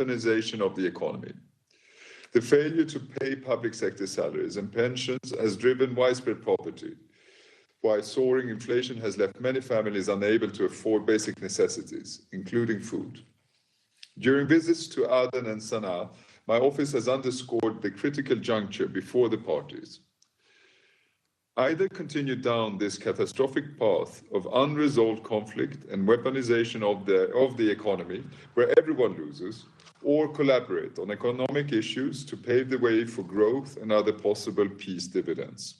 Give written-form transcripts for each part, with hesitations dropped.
weaponization of the economy. The failure to pay public sector salaries and pensions has driven widespread poverty, while soaring inflation has left many families unable to afford basic necessities, including food. During visits to Aden and Sana'a, my office has underscored the critical juncture before the parties. Either continue down this catastrophic path of unresolved conflict and weaponization of the economy, where everyone loses, or collaborate on economic issues to pave the way for growth and other possible peace dividends.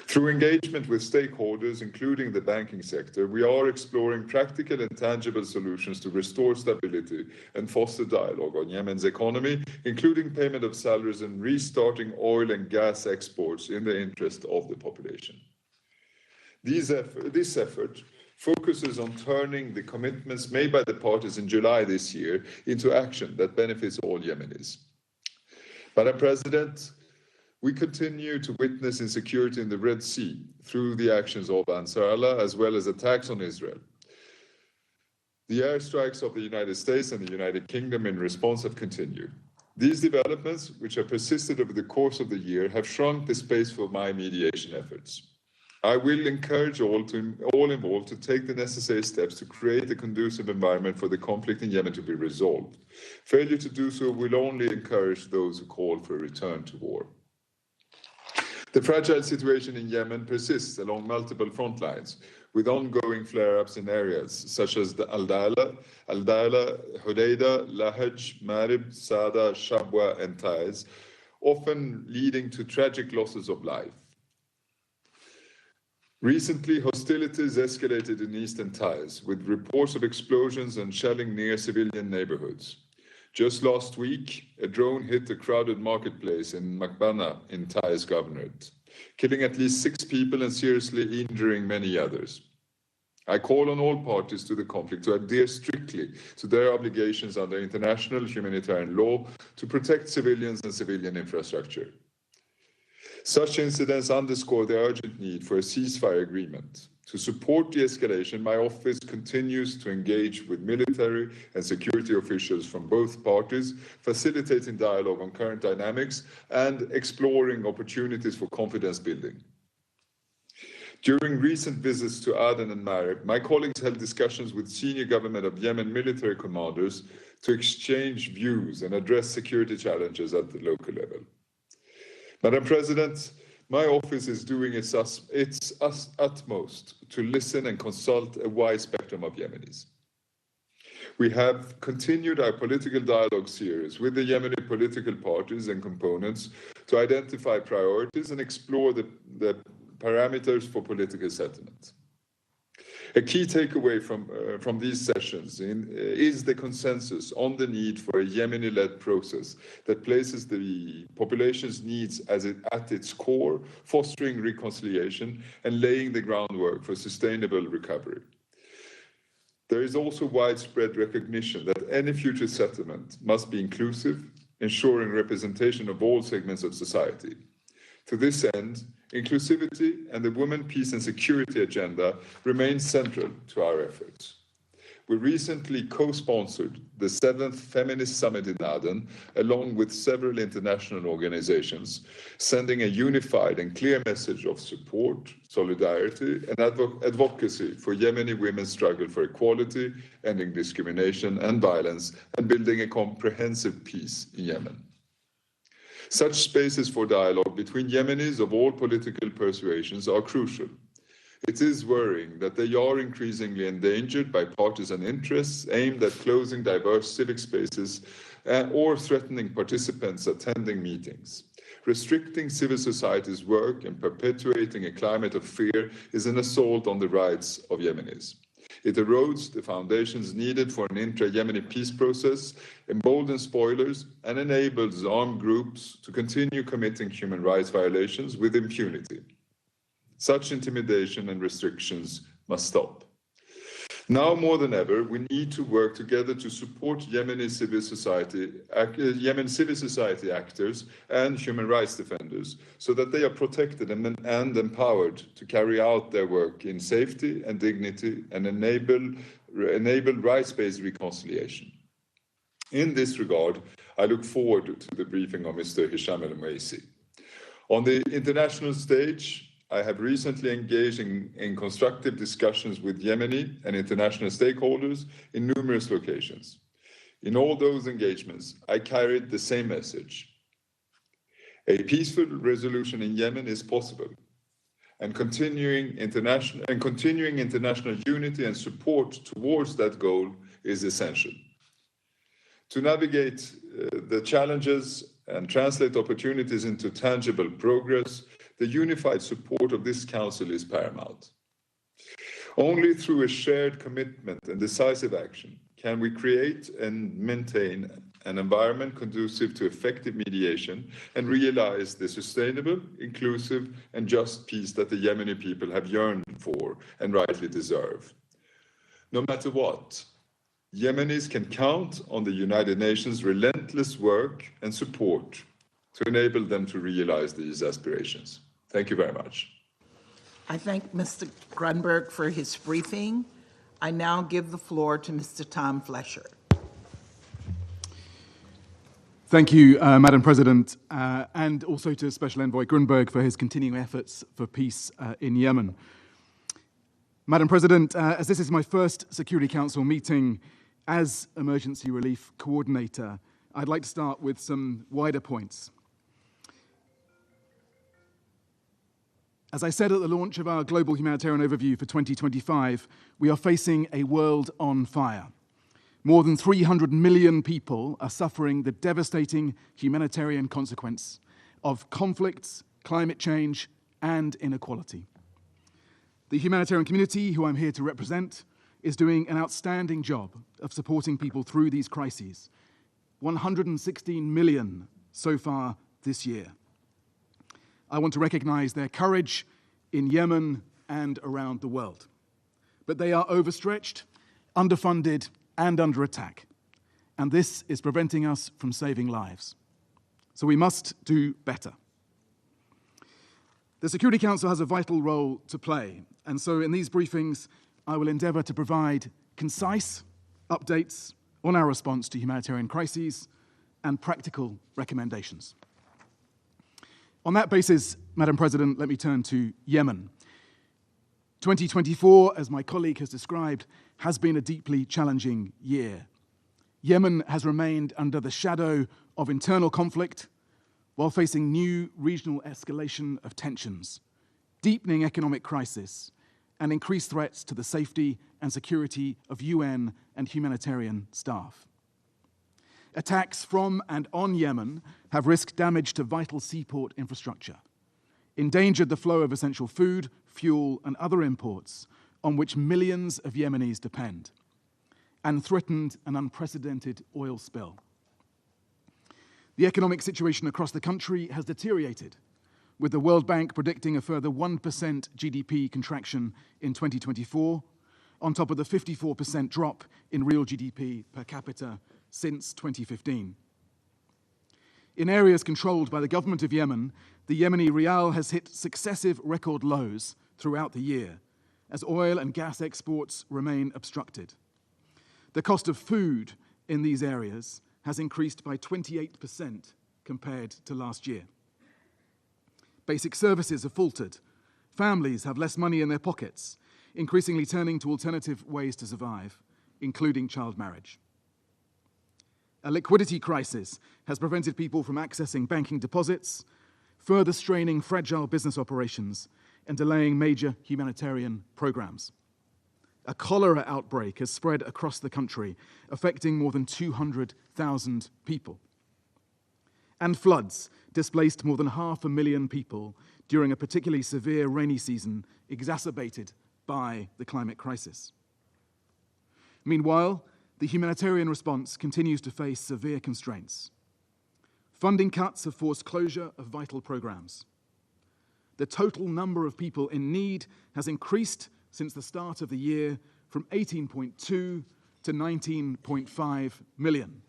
Through engagement with stakeholders, including the banking sector, we are exploring practical and tangible solutions to restore stability and foster dialogue on Yemen's economy, including payment of salaries and restarting oil and gas exports in the interest of the population. This effort focuses on turning the commitments made by the parties in July this year into action that benefits all Yemenis. Madam President, we continue to witness insecurity in the Red Sea through the actions of Ansar Allah, as well as attacks on Israel. The airstrikes of the United States and the United Kingdom in response have continued. These developments, which have persisted over the course of the year, have shrunk the space for my mediation efforts. I will encourage all involved to take the necessary steps to create a conducive environment for the conflict in Yemen to be resolved. Failure to do so will only encourage those who call for a return to war. The fragile situation in Yemen persists along multiple front lines, with ongoing flare-ups in areas such as the Al-Dala, Hodeidah, Lahaj, Marib, Sada, Shabwa, and Taiz, often leading to tragic losses of life. Recently, hostilities escalated in eastern Taiz, with reports of explosions and shelling near civilian neighborhoods. Just last week, a drone hit a crowded marketplace in Makbana in Taiz Governorate, killing at least 6 people and seriously injuring many others. I call on all parties to the conflict to adhere strictly to their obligations under international humanitarian law to protect civilians and civilian infrastructure. Such incidents underscore the urgent need for a ceasefire agreement. To support de-escalation, my office continues to engage with military and security officials from both parties, facilitating dialogue on current dynamics and exploring opportunities for confidence building. During recent visits to Aden and Marib, my colleagues held discussions with senior government of Yemen military commanders to exchange views and address security challenges at the local level. Madam President, my office is doing its utmost to listen and consult a wide spectrum of Yemenis. We have continued our political dialogue series with the Yemeni political parties and components to identify priorities and explore the parameters for political settlement. A key takeaway from these sessions is the consensus on the need for a Yemeni-led process that places the population's needs at its core, fostering reconciliation and laying the groundwork for sustainable recovery. There is also widespread recognition that any future settlement must be inclusive, ensuring representation of all segments of society. To this end, inclusivity and the Women, Peace and Security agenda remain central to our efforts. We recently co-sponsored the 7th Feminist Summit in Aden, along with several international organizations, sending a unified and clear message of support, solidarity, and advocacy for Yemeni women's struggle for equality, ending discrimination and violence, and building a comprehensive peace in Yemen. Such spaces for dialogue between Yemenis of all political persuasions are crucial. It is worrying that they are increasingly endangered by partisan interests aimed at closing diverse civic spaces or threatening participants attending meetings. Restricting civil society's work and perpetuating a climate of fear is an assault on the rights of Yemenis. It erodes the foundations needed for an intra-Yemeni peace process, emboldens spoilers, and enables armed groups to continue committing human rights violations with impunity. Such intimidation and restrictions must stop. Now more than ever, we need to work together to support Yemen civil society actors and human rights defenders so that they are protected and empowered to carry out their work in safety and dignity and enable rights-based reconciliation. In this regard, I look forward to the briefing of Mr. Hisham El-Maisi. On the international stage, I have recently engaged in constructive discussions with Yemeni and international stakeholders in numerous locations. In all those engagements, I carried the same message. A peaceful resolution in Yemen is possible, and continuing international unity and support towards that goal is essential. To navigate the challenges and translate opportunities into tangible progress, the unified support of this Council is paramount. Only through a shared commitment and decisive action can we create and maintain an environment conducive to effective mediation and realize the sustainable, inclusive, and just peace that the Yemeni people have yearned for and rightly deserve. No matter what, Yemenis can count on the United Nations' relentless work and support to enable them to realize these aspirations. Thank you very much. I thank Mr. Grunberg for his briefing. I now give the floor to Mr. Tom Fletcher. Thank you, Madam President, and also to Special Envoy Grunberg for his continuing efforts for peace in Yemen. Madam President, as this is my first Security Council meeting as Emergency Relief Coordinator, I'd like to start with some wider points. As I said at the launch of our Global Humanitarian Overview for 2025, we are facing a world on fire. More than 300 million people are suffering the devastating humanitarian consequence of conflicts, climate change, and inequality. The humanitarian community, who I'm here to represent, is doing an outstanding job of supporting people through these crises. 116 million so far this year. I want to recognize their courage in Yemen and around the world. But they are overstretched, underfunded, and under attack. And this is preventing us from saving lives. So we must do better. The Security Council has a vital role to play. And so in these briefings, I will endeavor to provide concise updates on our response to humanitarian crises and practical recommendations. On that basis, Madam President, let me turn to Yemen. 2024, as my colleague has described, has been a deeply challenging year. Yemen has remained under the shadow of internal conflict while facing new regional escalation of tensions, deepening economic crisis, and increased threats to the safety and security of UN and humanitarian staff. Attacks from and on Yemen have risked damage to vital seaport infrastructure, endangered the flow of essential food, fuel, and other imports on which millions of Yemenis depend, and threatened an unprecedented oil spill. The economic situation across the country has deteriorated, with the World Bank predicting a further 1% GDP contraction in 2024, on top of the 54% drop in real GDP per capita since 2015. In areas controlled by the government of Yemen, the Yemeni rial has hit successive record lows throughout the year, as oil and gas exports remain obstructed. The cost of food in these areas has increased by 28% compared to last year. Basic services have faltered. Families have less money in their pockets, increasingly turning to alternative ways to survive, including child marriage. A liquidity crisis has prevented people from accessing banking deposits, further straining fragile business operations and delaying major humanitarian programs. A cholera outbreak has spread across the country, affecting more than 200,000 people. And floods displaced more than 500,000 people during a particularly severe rainy season, exacerbated by the climate crisis. Meanwhile, the humanitarian response continues to face severe constraints. Funding cuts have forced closure of vital programs. The total number of people in need has increased since the start of the year from 18.2 to 19.5 million.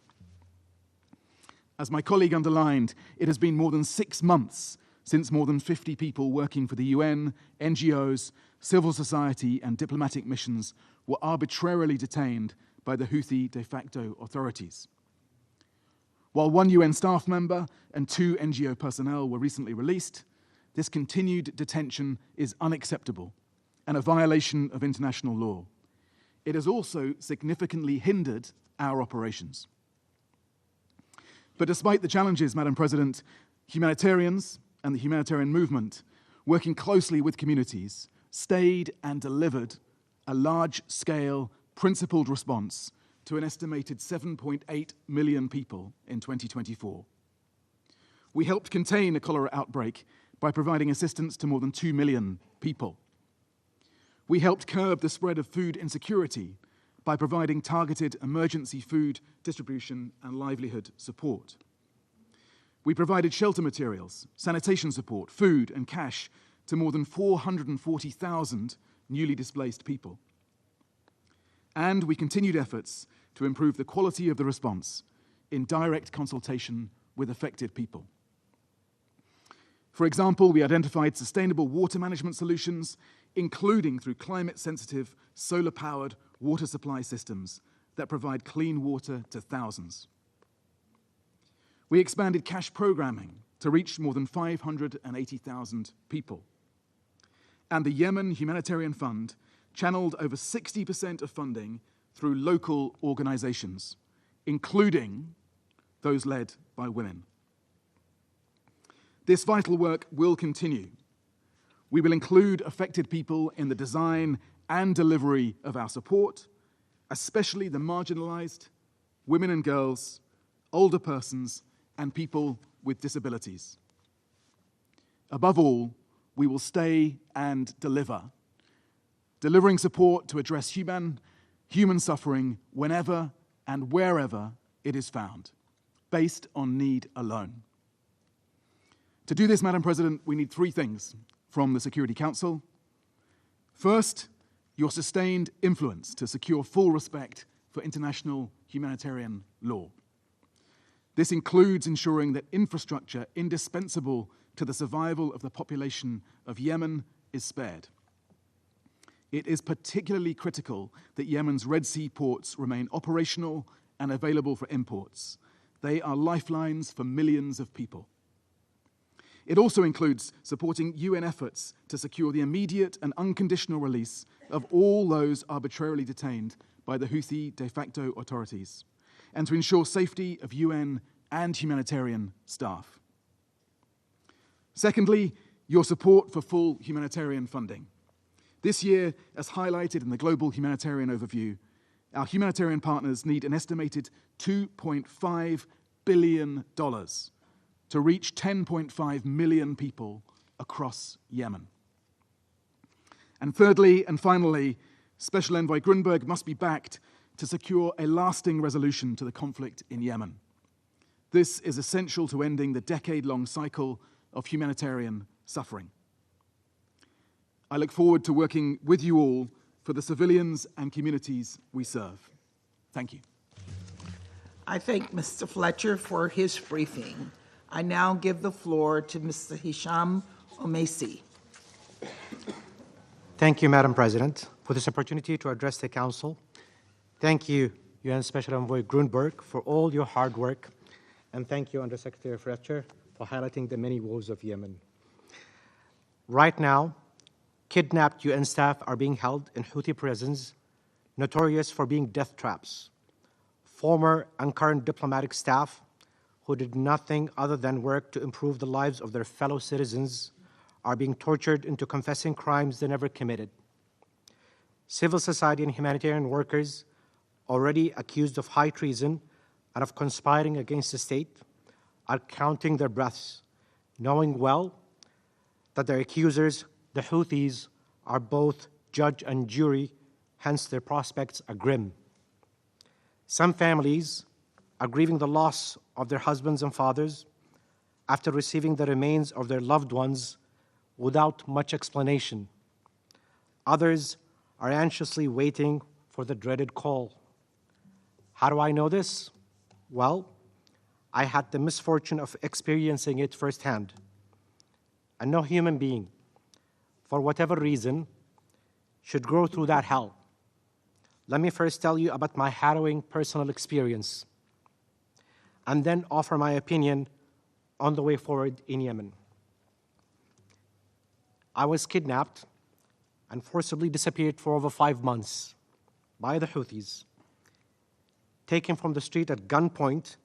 As my colleague underlined, it has been more than 6 months since more than 50 people working for the UN, NGOs, civil society, and diplomatic missions were arbitrarily detained by the Houthi de facto authorities. While one UN staff member and 2 NGO personnel were recently released, this continued detention is unacceptable and a violation of international law. It has also significantly hindered our operations. But despite the challenges, Madam President, humanitarians and the humanitarian movement, working closely with communities, stayed and delivered a large-scale, principled response to an estimated 7.8 million people in 2024. We helped contain a cholera outbreak by providing assistance to more than 2 million people. We helped curb the spread of food insecurity by providing targeted emergency food distribution and livelihood support. We provided shelter materials, sanitation support, food, and cash to more than 440,000 newly displaced people. And we continued efforts to improve the quality of the response in direct consultation with affected people. For example, we identified sustainable water management solutions, including through climate-sensitive, solar-powered water supply systems that provide clean water to thousands. We expanded cash programming to reach more than 580,000 people. And the Yemen Humanitarian Fund channeled over 60% of funding through local organizations, including those led by women. This vital work will continue. We will include affected people in the design and delivery of our support, especially the marginalized, women and girls, older persons, and people with disabilities. Above all, we will stay and deliver, delivering support to address human suffering whenever and wherever it is found, based on need alone. To do this, Madam President, we need 3 things from the Security Council. First, your sustained influence to secure full respect for international humanitarian law. This includes ensuring that infrastructure indispensable to the survival of the population of Yemen is spared. It is particularly critical that Yemen's Red Sea ports remain operational and available for imports. They are lifelines for millions of people. It also includes supporting UN efforts to secure the immediate and unconditional release of all those arbitrarily detained by the Houthi de facto authorities, and to ensure safety of UN and humanitarian staff. Secondly, your support for full humanitarian funding. This year, as highlighted in the Global Humanitarian Overview, our humanitarian partners need an estimated $2.5 billion to reach 10.5 million people across Yemen. And thirdly and finally, Special Envoy Grunberg must be backed to secure a lasting resolution to the conflict in Yemen. This is essential to ending the decade-long cycle of humanitarian suffering. I look forward to working with you all for the civilians and communities we serve. Thank you. I thank Mr. Fletcher for his briefing. I now give the floor to Mr. Hisham Omaisi. Thank you, Madam President, for this opportunity to address the Council. Thank you, UN Special Envoy Grunberg, for all your hard work. And thank you, Undersecretary Fletcher, for highlighting the many woes of Yemen. Right now, kidnapped UN staff are being held in Houthi prisons, notorious for being death traps. Former and current diplomatic staff who did nothing other than work to improve the lives of their fellow citizens are being tortured into confessing crimes they never committed. Civil society and humanitarian workers, already accused of high treason and of conspiring against the state, are counting their breaths, knowing well that their accusers, the Houthis, are both judge and jury, hence their prospects are grim. Some families are grieving the loss of their husbands and fathers after receiving the remains of their loved ones without much explanation. Others are anxiously waiting for the dreaded call. How do I know this? Well, I had the misfortune of experiencing it firsthand. And no human being, for whatever reason, should go through that hell. Let me first tell you about my harrowing personal experience. and then offer my opinion on the way forward in Yemen. I was kidnapped and forcibly disappeared for over 5 months by the Houthis, taken from the street at gunpoint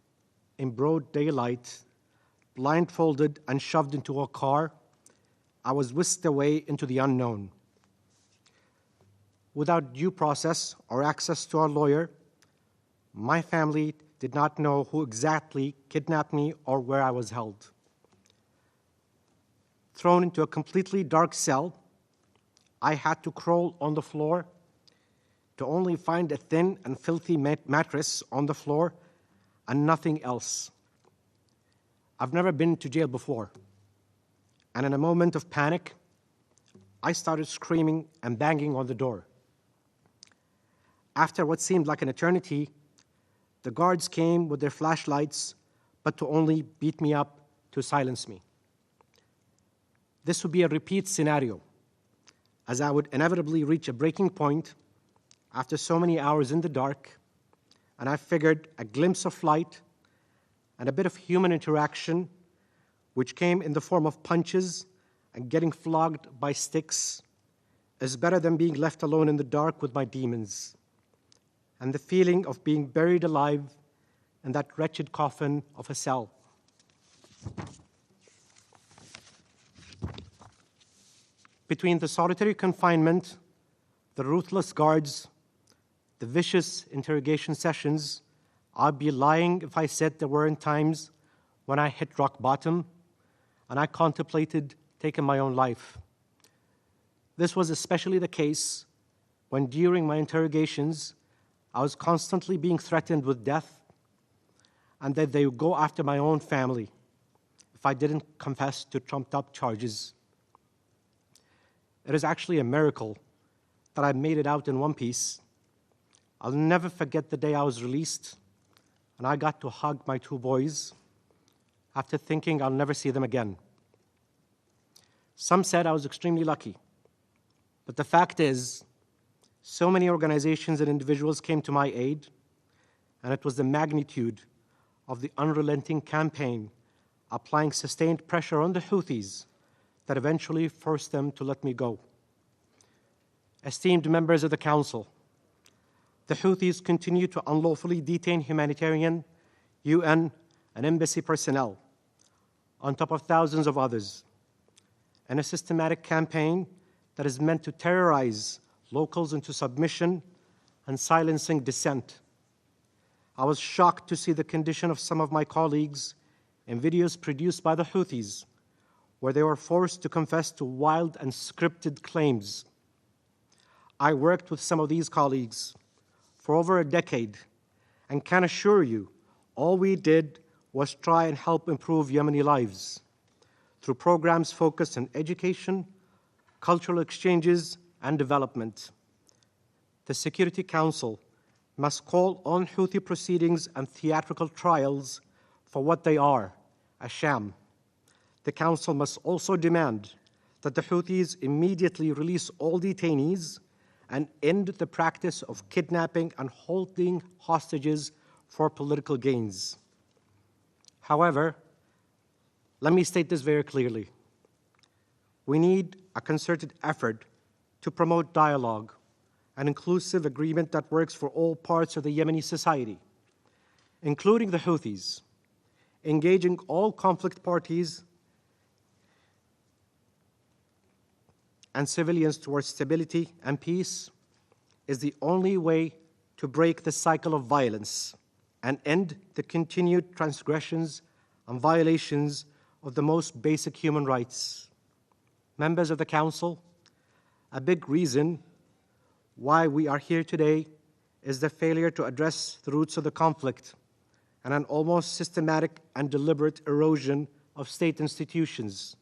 in broad daylight, blindfolded and shoved into a car. I was whisked away into the unknown. Without due process or access to a lawyer, my family did not know who exactly kidnapped me or where I was held. Thrown into a completely dark cell, I had to crawl on the floor to only find a thin and filthy mattress on the floor and nothing else. I've never been to jail before, and in a moment of panic, I started screaming and banging on the door. After what seemed like an eternity, the guards came with their flashlights, but to only beat me up to silence me. This would be a repeat scenario, as I would inevitably reach a breaking point after so many hours in the dark, and I figured a glimpse of light and a bit of human interaction, which came in the form of punches and getting flogged by sticks, is better than being left alone in the dark with my demons and the feeling of being buried alive in that wretched coffin of a cell. Between the solitary confinement, the ruthless guards, the vicious interrogation sessions, I'd be lying if I said there weren't times when I hit rock bottom and I contemplated taking my own life. This was especially the case when during my interrogations, I was constantly being threatened with death and that they would go after my own family if I didn't confess to trumped-up charges. It is actually a miracle that I made it out in one piece. I'll never forget the day I was released and I got to hug my 2 boys after thinking I'll never see them again. Some said I was extremely lucky, but the fact is, so many organizations and individuals came to my aid, and it was the magnitude of the unrelenting campaign applying sustained pressure on the Houthis that eventually forced them to let me go. Esteemed members of the Council, the Houthis continue to unlawfully detain humanitarian, UN, and embassy personnel, on top of thousands of others, in a systematic campaign that is meant to terrorize locals into submission and silencing dissent. I was shocked to see the condition of some of my colleagues in videos produced by the Houthis, where they were forced to confess to wild and scripted claims. I worked with some of these colleagues for over a decade and can assure you all we did was try and help improve Yemeni lives through programs focused on education, cultural exchanges, and development. The Security Council must call on Houthi proceedings and theatrical trials for what they are, a sham. The Council must also demand that the Houthis immediately release all detainees and end the practice of kidnapping and holding hostages for political gains. However, let me state this very clearly. We need a concerted effort to promote dialogue, an inclusive agreement that works for all parts of the Yemeni society, including the Houthis, engaging all conflict parties and civilians towards stability and peace is the only way to break the cycle of violence and end the continued transgressions and violations of the most basic human rights. Members of the Council, a big reason why we are here today is the failure to address the roots of the conflict and an almost systematic and deliberate erosion of state institutions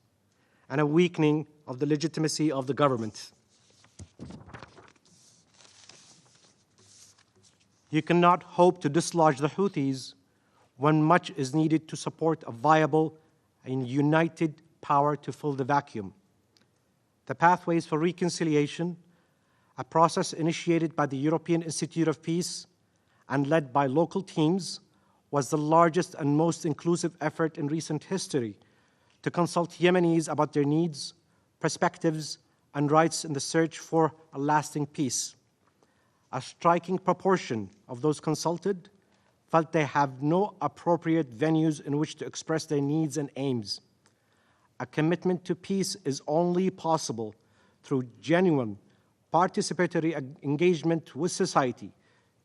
and a weakening of the legitimacy of the government. You cannot hope to dislodge the Houthis when much is needed to support a viable and united power to fill the vacuum. The Pathways for Reconciliation, a process initiated by the European Institute of Peace and led by local teams, was the largest and most inclusive effort in recent history to consult Yemenis about their needs, perspectives, and rights in the search for a lasting peace. A striking proportion of those consulted felt they have no appropriate venues in which to express their needs and aims. A commitment to peace is only possible through genuine participatory engagement with society,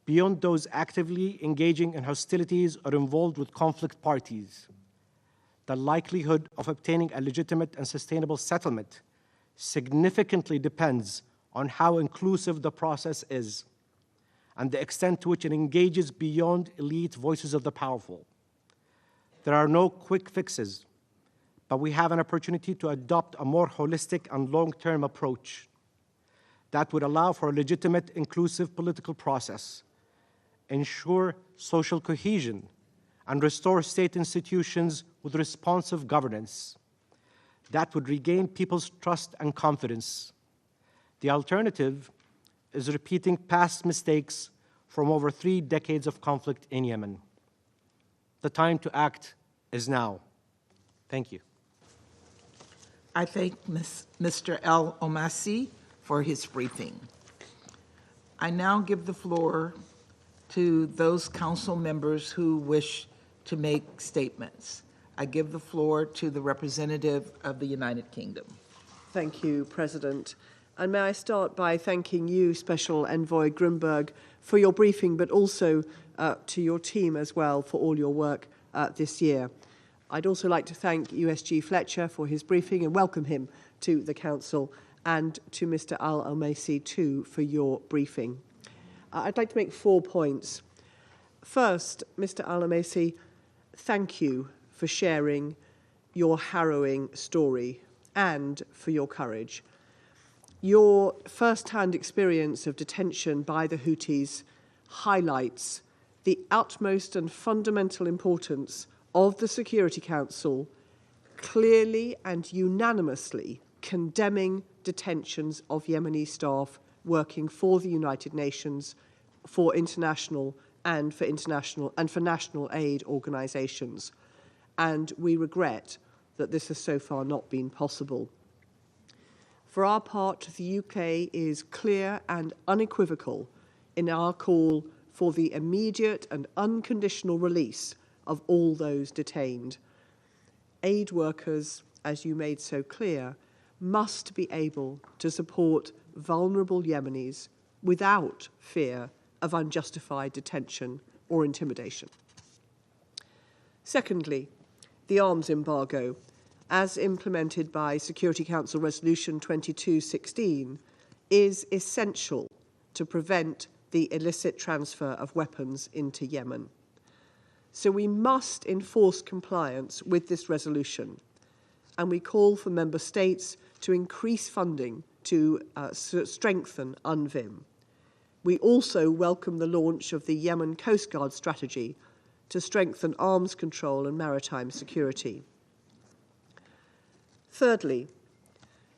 beyond those actively engaging in hostilities or involved with conflict parties. The likelihood of obtaining a legitimate and sustainable settlement significantly depends on how inclusive the process is and the extent to which it engages beyond elite voices of the powerful. There are no quick fixes, but we have an opportunity to adopt a more holistic and long-term approach that would allow for a legitimate, inclusive political process, ensure social cohesion, and restore state institutions with responsive governance that would regain people's trust and confidence. The alternative is repeating past mistakes from over 3 decades of conflict in Yemen. The time to act is now. Thank you. I thank Mr. El Omasi for his briefing. I now give the floor to those council members who wish to make statements. I give the floor to the representative of the United Kingdom. Thank you, President. And may I start by thanking you, Special Envoy Grunberg, for your briefing, but also to your team as well for all your work this year. I'd also like to thank USG Fletcher for his briefing and welcome him to the Council, and to Mr. Al-Omasi too for your briefing. I'd like to make 4 points. First, Mr. Al-Omasi, thank you for sharing your harrowing story and for your courage. Your first-hand experience of detention by the Houthis highlights the utmost and fundamental importance of the Security Council clearly and unanimously condemning detentions of Yemeni staff working for the United Nations, for international and for national aid organisations. And we regret that this has so far not been possible. For our part, the UK is clear and unequivocal in our call for the immediate and unconditional release of all those detained. Aid workers, as you made so clear, must be able to support vulnerable Yemenis without fear of unjustified detention or intimidation. Secondly, the arms embargo, as implemented by Security Council Resolution 2216, is essential to prevent the illicit transfer of weapons into Yemen. So we must enforce compliance with this resolution, and we call for Member States to increase funding to strengthen UNVIM. We also welcome the launch of the Yemen Coast Guard strategy to strengthen arms control and maritime security. Thirdly,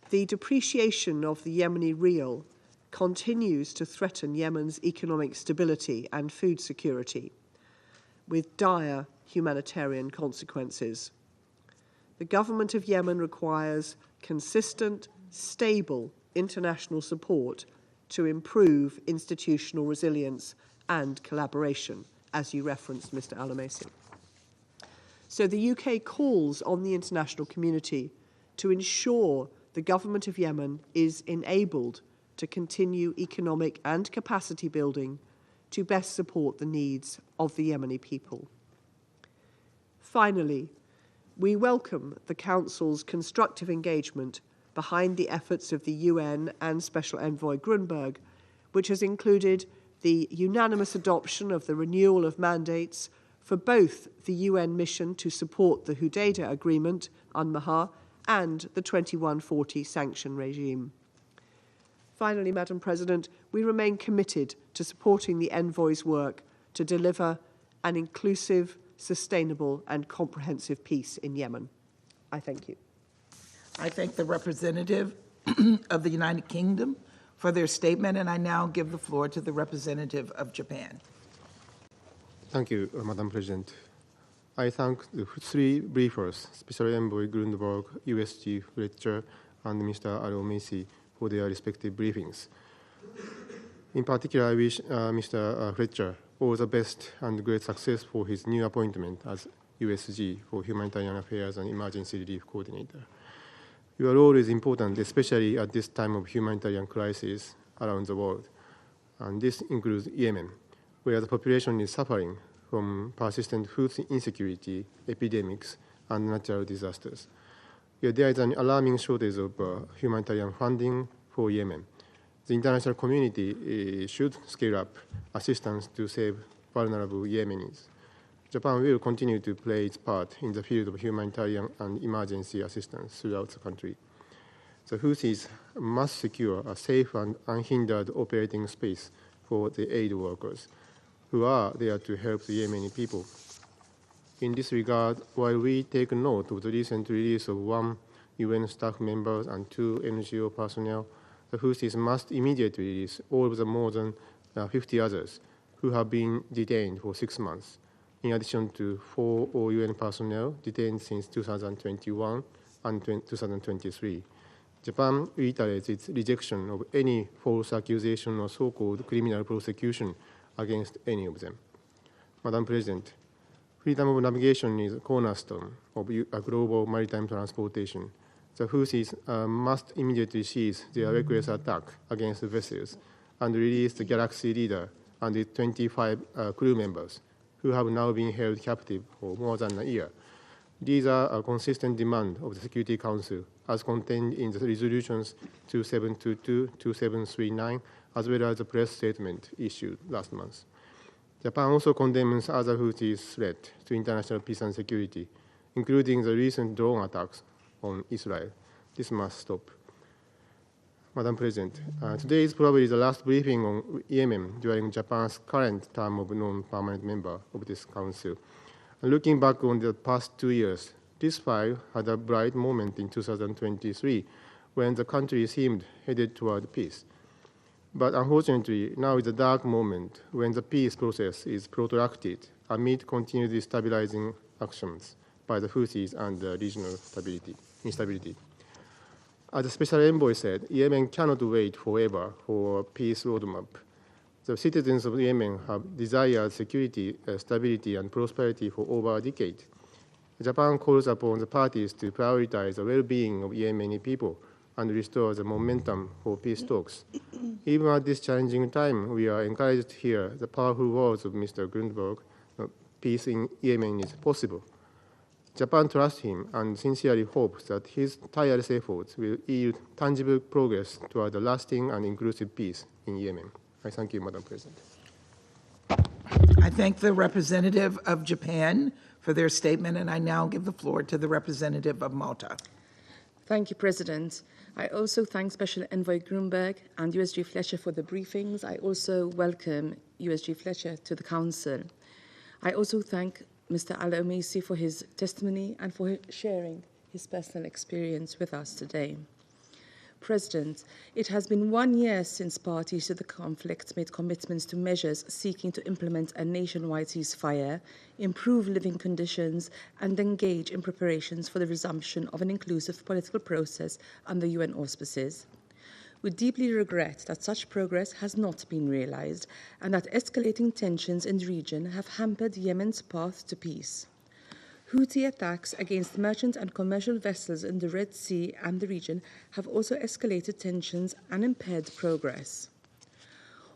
the depreciation of the Yemeni rial continues to threaten Yemen's economic stability and food security, with dire humanitarian consequences. The government of Yemen requires consistent, stable international support to improve institutional resilience and collaboration, as you referenced, Mr. Al-Omasi. So the UK calls on the international community to ensure the government of Yemen is enabled to continue economic and capacity building to best support the needs of the Yemeni people. Finally, we welcome the Council's constructive engagement behind the efforts of the UN and Special Envoy Grunberg, which has included the unanimous adoption of the renewal of mandates for both the UN mission to support the Hudaydah Agreement, UNMAHA, and the 2140 sanction regime. Finally, Madam President, we remain committed to supporting the envoy's work to deliver an inclusive, sustainable and comprehensive peace in Yemen. I thank you. I thank the representative of the United Kingdom for their statement, and I now give the floor to the representative of Japan. Thank you, Madam President. I thank the three briefers, Special Envoy Grundberg, USG Fletcher, and Mr. Al-Omaisi for their respective briefings. In particular, I wish Mr. Fletcher all the best and great success for his new appointment as USG for Humanitarian Affairs and Emergency Relief Coordinator. Your role is important, especially at this time of humanitarian crisis around the world. And this includes Yemen, where the population is suffering from persistent food insecurity, epidemics, and natural disasters. Yet there is an alarming shortage of humanitarian funding for Yemen. The international community should scale up assistance to save vulnerable Yemenis. Japan will continue to play its part in the field of humanitarian and emergency assistance throughout the country. The Houthis must secure a safe and unhindered operating space for the aid workers who are there to help the Yemeni people. In this regard, while we take note of the recent release of 1 UN staff member and 2 NGO personnel, the Houthis must immediately release all of the more than 50 others who have been detained for 6 months, in addition to 4 UN personnel detained since 2021 and 2023. Japan reiterates its rejection of any false accusation or so-called criminal prosecution against any of them. Madam President, freedom of navigation is a cornerstone of a global maritime transportation. The Houthis must immediately cease their reckless attack against the vessels and release the Galaxy leader and its 25 crew members who have now been held captive for more than a year. These are a consistent demand of the Security Council as contained in the resolutions 2722, 2739, as well as the press statement issued last month. Japan also condemns other Houthis' threat to international peace and security, including the recent drone attacks on Israel. This must stop. Madam President, today is probably the last briefing on Yemen during Japan's current term of non-permanent member of this Council. And looking back on the past 2 years, this file had a bright moment in 2023 when the country seemed headed toward peace. But unfortunately, now is a dark moment when the peace process is protracted amid continued destabilizing actions by the Houthis and regional instability. As the Special Envoy said, Yemen cannot wait forever for a peace roadmap. The citizens of Yemen have desired security, stability, and prosperity for over a decade. Japan calls upon the parties to prioritize the well-being of Yemeni people and restore the momentum for peace talks. Even at this challenging time, we are encouraged to hear the powerful words of Mr. Grundberg, peace in Yemen is possible. Japan trusts him and sincerely hopes that his tireless efforts will yield tangible progress toward a lasting and inclusive peace in Yemen. I thank you, Madam President. I thank the representative of Japan for their statement, and I now give the floor to the representative of Malta. Thank you, President. I also thank Special Envoy Grunberg and USG Fletcher for the briefings. I also welcome USG Fletcher to the Council. I also thank Mr. Al-Omaisi for his testimony and for sharing his personal experience with us today. President, it has been 1 year since parties to the conflict made commitments to measures seeking to implement a nationwide ceasefire, improve living conditions, and engage in preparations for the resumption of an inclusive political process under UN auspices. We deeply regret that such progress has not been realized and that escalating tensions in the region have hampered Yemen's path to peace. Houthi attacks against merchant and commercial vessels in the Red Sea and the region have also escalated tensions and impaired progress.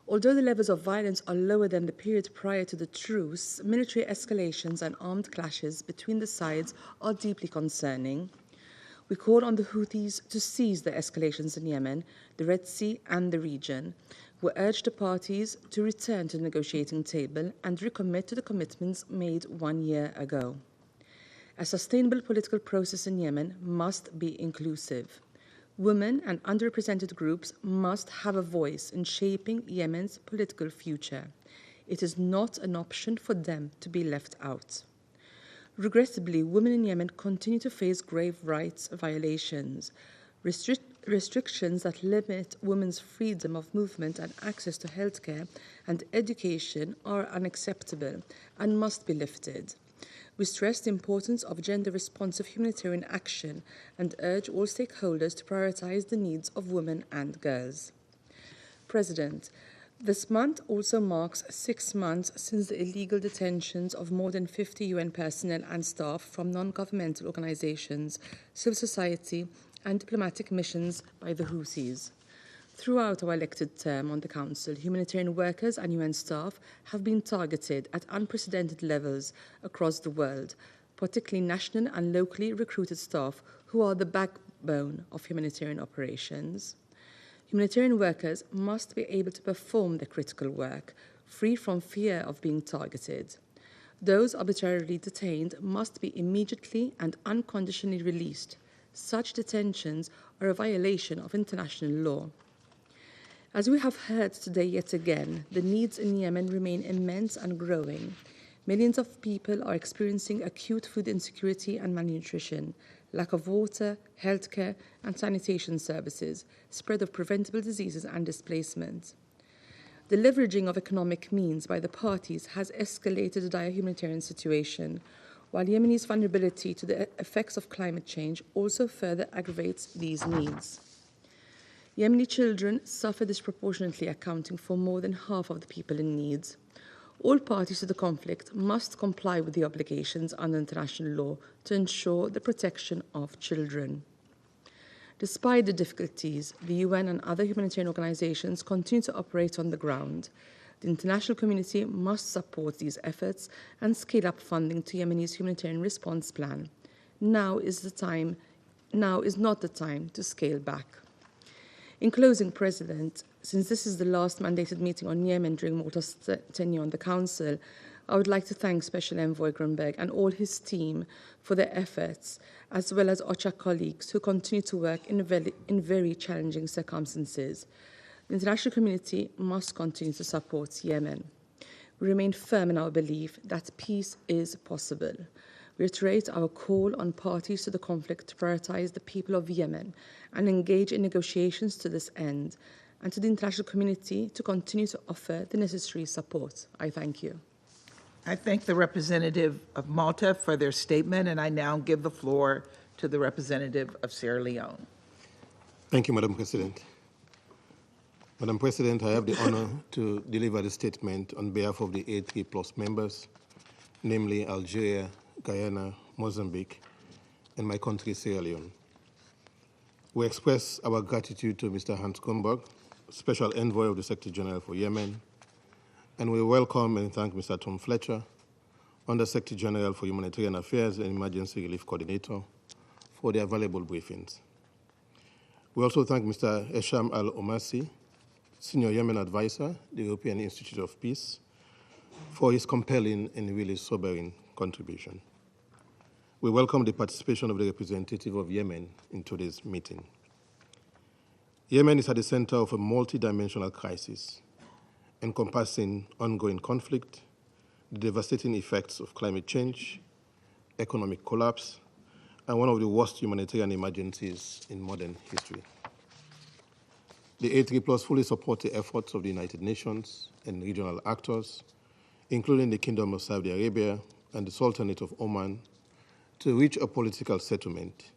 Although the levels of violence are lower than the period prior to the truce, military escalations and armed clashes between the sides are deeply concerning. We call on the Houthis to cease the escalations in Yemen, the Red Sea, and the region. We urge the parties to return to the negotiating table and recommit to the commitments made 1 year ago. A sustainable political process in Yemen must be inclusive. Women and underrepresented groups must have a voice in shaping Yemen's political future. It is not an option for them to be left out. Regrettably, women in Yemen continue to face grave rights violations. Restrictions that limit women's freedom of movement and access to healthcare and education are unacceptable and must be lifted. We stress the importance of gender-responsive humanitarian action and urge all stakeholders to prioritize the needs of women and girls. President, this month also marks 6 months since the illegal detentions of more than 50 UN personnel and staff from non-governmental organizations, civil society, and diplomatic missions by the Houthis. Throughout our elected term on the Council, humanitarian workers and UN staff have been targeted at unprecedented levels across the world, particularly national and locally recruited staff who are the backbone of humanitarian operations. Humanitarian workers must be able to perform their critical work, free from fear of being targeted. Those arbitrarily detained must be immediately and unconditionally released. Such detentions are a violation of international law. As we have heard today yet again, the needs in Yemen remain immense and growing. Millions of people are experiencing acute food insecurity and malnutrition, lack of water, healthcare, and sanitation services, spread of preventable diseases, and displacement. The leveraging of economic means by the parties has escalated the dire humanitarian situation, while Yemeni's vulnerability to the effects of climate change also further aggravates these needs. Yemeni children suffer disproportionately, accounting for more than half of the people in need. All parties to the conflict must comply with the obligations under international law to ensure the protection of children. Despite the difficulties, the UN and other humanitarian organizations continue to operate on the ground. The international community must support these efforts and scale up funding to Yemeni's humanitarian response plan. Now is not the time to scale back. In closing, President, since this is the last mandated meeting on Yemen during Malta's tenure on the Council, I would like to thank Special Envoy Grunberg and all his team for their efforts, as well as OCHA colleagues who continue to work in very challenging circumstances. The international community must continue to support Yemen. We remain firm in our belief that peace is possible. We reiterate our call on parties to the conflict to prioritize the people of Yemen and engage in negotiations to this end, and to the international community to continue to offer the necessary support. I thank you. I thank the representative of Malta for their statement, and I now give the floor to the representative of Sierra Leone. Thank you, Madam President. Madam President, I have the honor to deliver the statement on behalf of the A3+ members, namely Algeria, Guyana, Mozambique, and my country, Sierra Leone. We express our gratitude to Mr. Hans Grunberg, Special Envoy of the Secretary General for Yemen, and we welcome and thank Mr. Tom Fletcher, Under Secretary General for Humanitarian Affairs and Emergency Relief Coordinator, for their valuable briefings. We also thank Mr. Esham Al-Omasi, Senior Yemen Advisor, the European Institute of Peace, for his compelling and really sobering contribution. We welcome the participation of the representative of Yemen in today's meeting. Yemen is at the center of a multidimensional crisis encompassing ongoing conflict, the devastating effects of climate change, economic collapse, and one of the worst humanitarian emergencies in modern history. The A3+ fully supports the efforts of the United Nations and regional actors, including the Kingdom of Saudi Arabia and the Sultanate of Oman, to reach a political settlement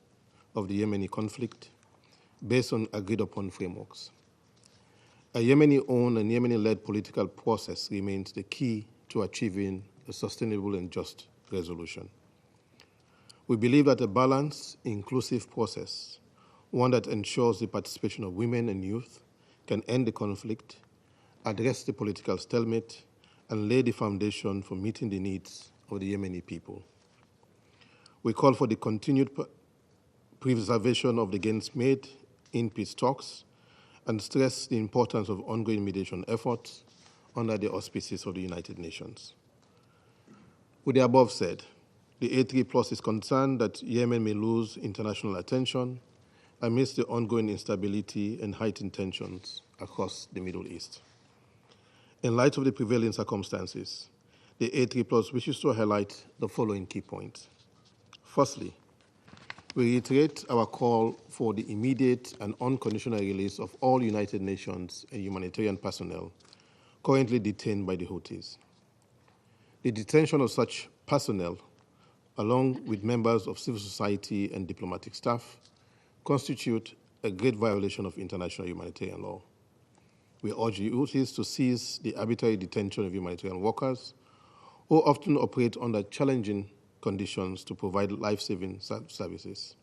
of the Yemeni conflict based on agreed-upon frameworks. A Yemeni-owned and Yemeni-led political process remains the key to achieving a sustainable and just resolution. We believe that a balanced, inclusive process, one that ensures the participation of women and youth, can end the conflict, address the political stalemate, and lay the foundation for meeting the needs of the Yemeni people. We call for the continued preservation of the gains made in peace talks and stress the importance of ongoing mediation efforts under the auspices of the United Nations. With the above said, the A3+ is concerned that Yemen may lose international attention amidst the ongoing instability and heightened tensions across the Middle East. In light of the prevailing circumstances, the A3+ wishes to highlight the following key points. Firstly, We reiterate our call for the immediate and unconditional release of all United Nations and humanitarian personnel currently detained by the Houthis. The detention of such personnel, along with members of civil society and diplomatic staff, constitute a great violation of international humanitarian law. We urge the Houthis to cease the arbitrary detention of humanitarian workers who often operate under challenging conditions to provide life-saving services.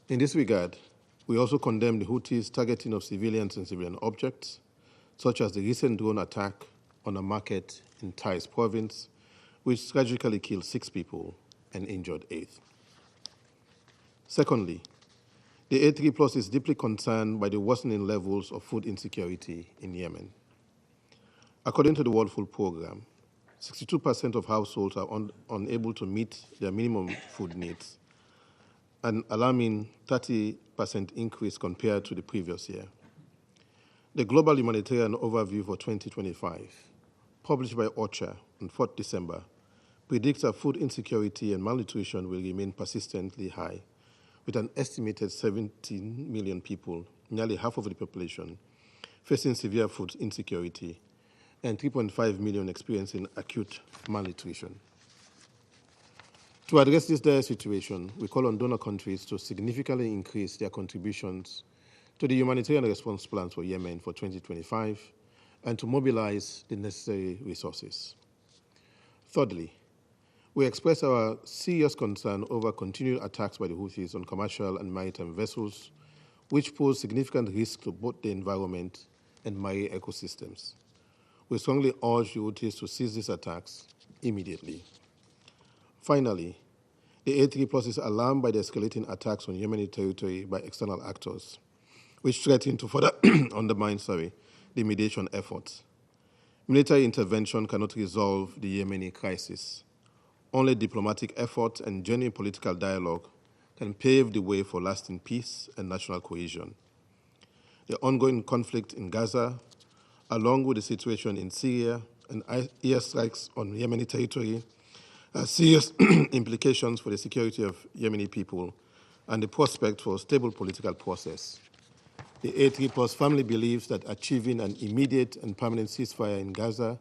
In this regard, we also condemn the Houthis' targeting of civilians and civilian objects, such as the recent drone attack on a market in Taiz province, which tragically killed 6 people and injured 8. Secondly, the A3+ is deeply concerned by the worsening levels of food insecurity in Yemen. According to the World Food Programme, 62% of households are unable to meet their minimum food needs, an alarming 30% increase compared to the previous year. The Global Humanitarian Overview for 2025, published by OCHA on 4th December, predicts that food insecurity and malnutrition will remain persistently high, with an estimated 17 million people, nearly half of the population, facing severe food insecurity, and 3.5 million experiencing acute malnutrition. To address this dire situation, we call on donor countries to significantly increase their contributions to the humanitarian response plans for Yemen for 2025 and to mobilize the necessary resources. Thirdly, we express our serious concern over continued attacks by the Houthis on commercial and maritime vessels, which pose significant risk to both the environment and marine ecosystems. We strongly urge the Houthis to cease these attacks immediately. Finally, the A3+ is alarmed by the escalating attacks on Yemeni territory by external actors, which threaten to further undermine the mediation efforts. Military intervention cannot resolve the Yemeni crisis. Only diplomatic effort and genuine political dialogue can pave the way for lasting peace and national cohesion. The ongoing conflict in Gaza, along with the situation in Syria and airstrikes on Yemeni territory, has serious implications for the security of Yemeni people and the prospect for a stable political process. The A3+ family believes that achieving an immediate and permanent ceasefire in Gaza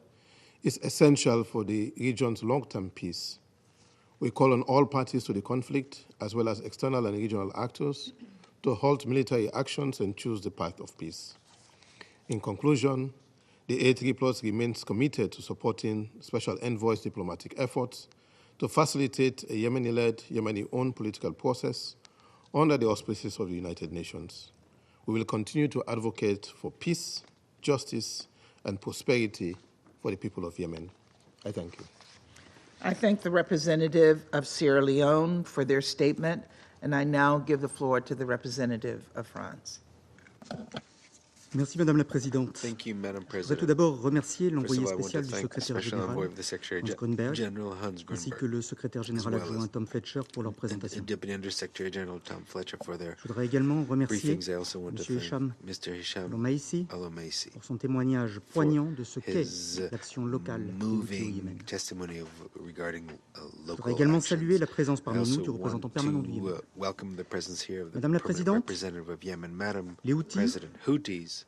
is essential for the region's long-term peace. We call on all parties to the conflict, as well as external and regional actors, to halt military actions and choose the path of peace. In conclusion, the A3+ remains committed to supporting Special Envoy's diplomatic efforts to facilitate a Yemeni-led, Yemeni-owned political process under the auspices of the United Nations. We will continue to advocate for peace, justice, and prosperity for the people of Yemen. I thank you. I thank the representative of Sierra Leone for their statement, and I now give the floor to the representative of France. Merci Madame la Présidente. Thank you, Madam Je voudrais tout President. d'abord remercier First l'envoyé of all, I want to spécial du thank the secrétaire Special Envoy général, of the Secretary Hans Grunberg, General Hans ainsi que Grunberg, le secrétaire général as well adjoint as Tom Fletcher pour leur and présentation. Deputy Undersecretary General Tom Fletcher for their Je voudrais également remercier briefings. I also want to M. thank Hicham Mr. Hisham Al-Omaïsi Al-Omaisi pour son témoignage poignant de ce qu'est his l'action locale des Houthis au moving Yémen. testimony regarding Je voudrais local également saluer actions. la présence I parmi nous also du représentant want permanent du to Yémen. welcome the presence here of the Madame la permanent Présidente, representative of Yemen, Madam les Houthis, President. Houthis,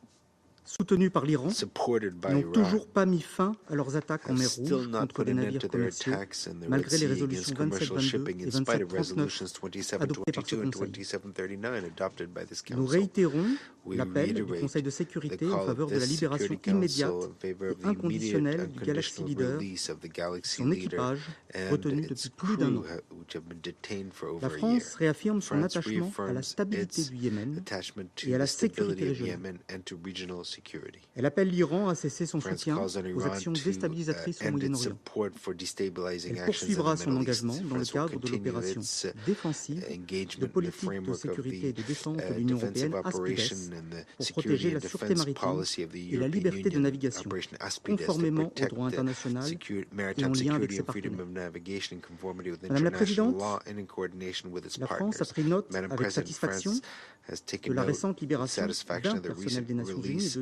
soutenus par l'Iran, supported by n'ont Iran, toujours pas mis fin à leurs attaques en have mer still Rouge not contre put des an end navires to their commerciaux, attacks in the Red malgré les Sea résolutions against commercial 2722 shipping et in spite of 2739 resolutions adoptées par ce 2722 and Conseil. 2739 adopted by this Nous Council. réitérons We l'appel du reiterate Conseil de the sécurité en call faveur of de la this libération Security immédiate Council in favor et of the immediate inconditionnelle du Galaxy unconditional Leader, release of the Galaxy son Leader équipage and retenu its depuis plus d'un an. crew which have been detained for La over a year. France réaffirme son France attachement à la reaffirms stabilité its du Yémen attachment et to à la the stability sécurité of régionale. Yemen and to regional security. Elle appelle l'Iran à cesser son France soutien calls on aux Iran actions to déstabilisatrices au end its Moyen-Orient. support for destabilizing Elle actions in poursuivra the son Middle East. engagement dans le France will cadre de continue l'opération its défensive de engagement in the politique de framework of sécurité et the de défense de l'Union defensive européenne operation ASPIDES and the pour security protéger and la sûreté defense maritime policy of the et la European liberté de Union, navigation, Operation ASPIDES, to conformément au protect droit international et maritime en lien avec security ses and freedom partenaires. of navigation in conformity with Madame la international Présidente, law and in coordination with its la France a partners. pris note Madam avec President, satisfaction France has de taken la note récente with libération satisfaction d'un of the personnel recent des Nations Unies et release de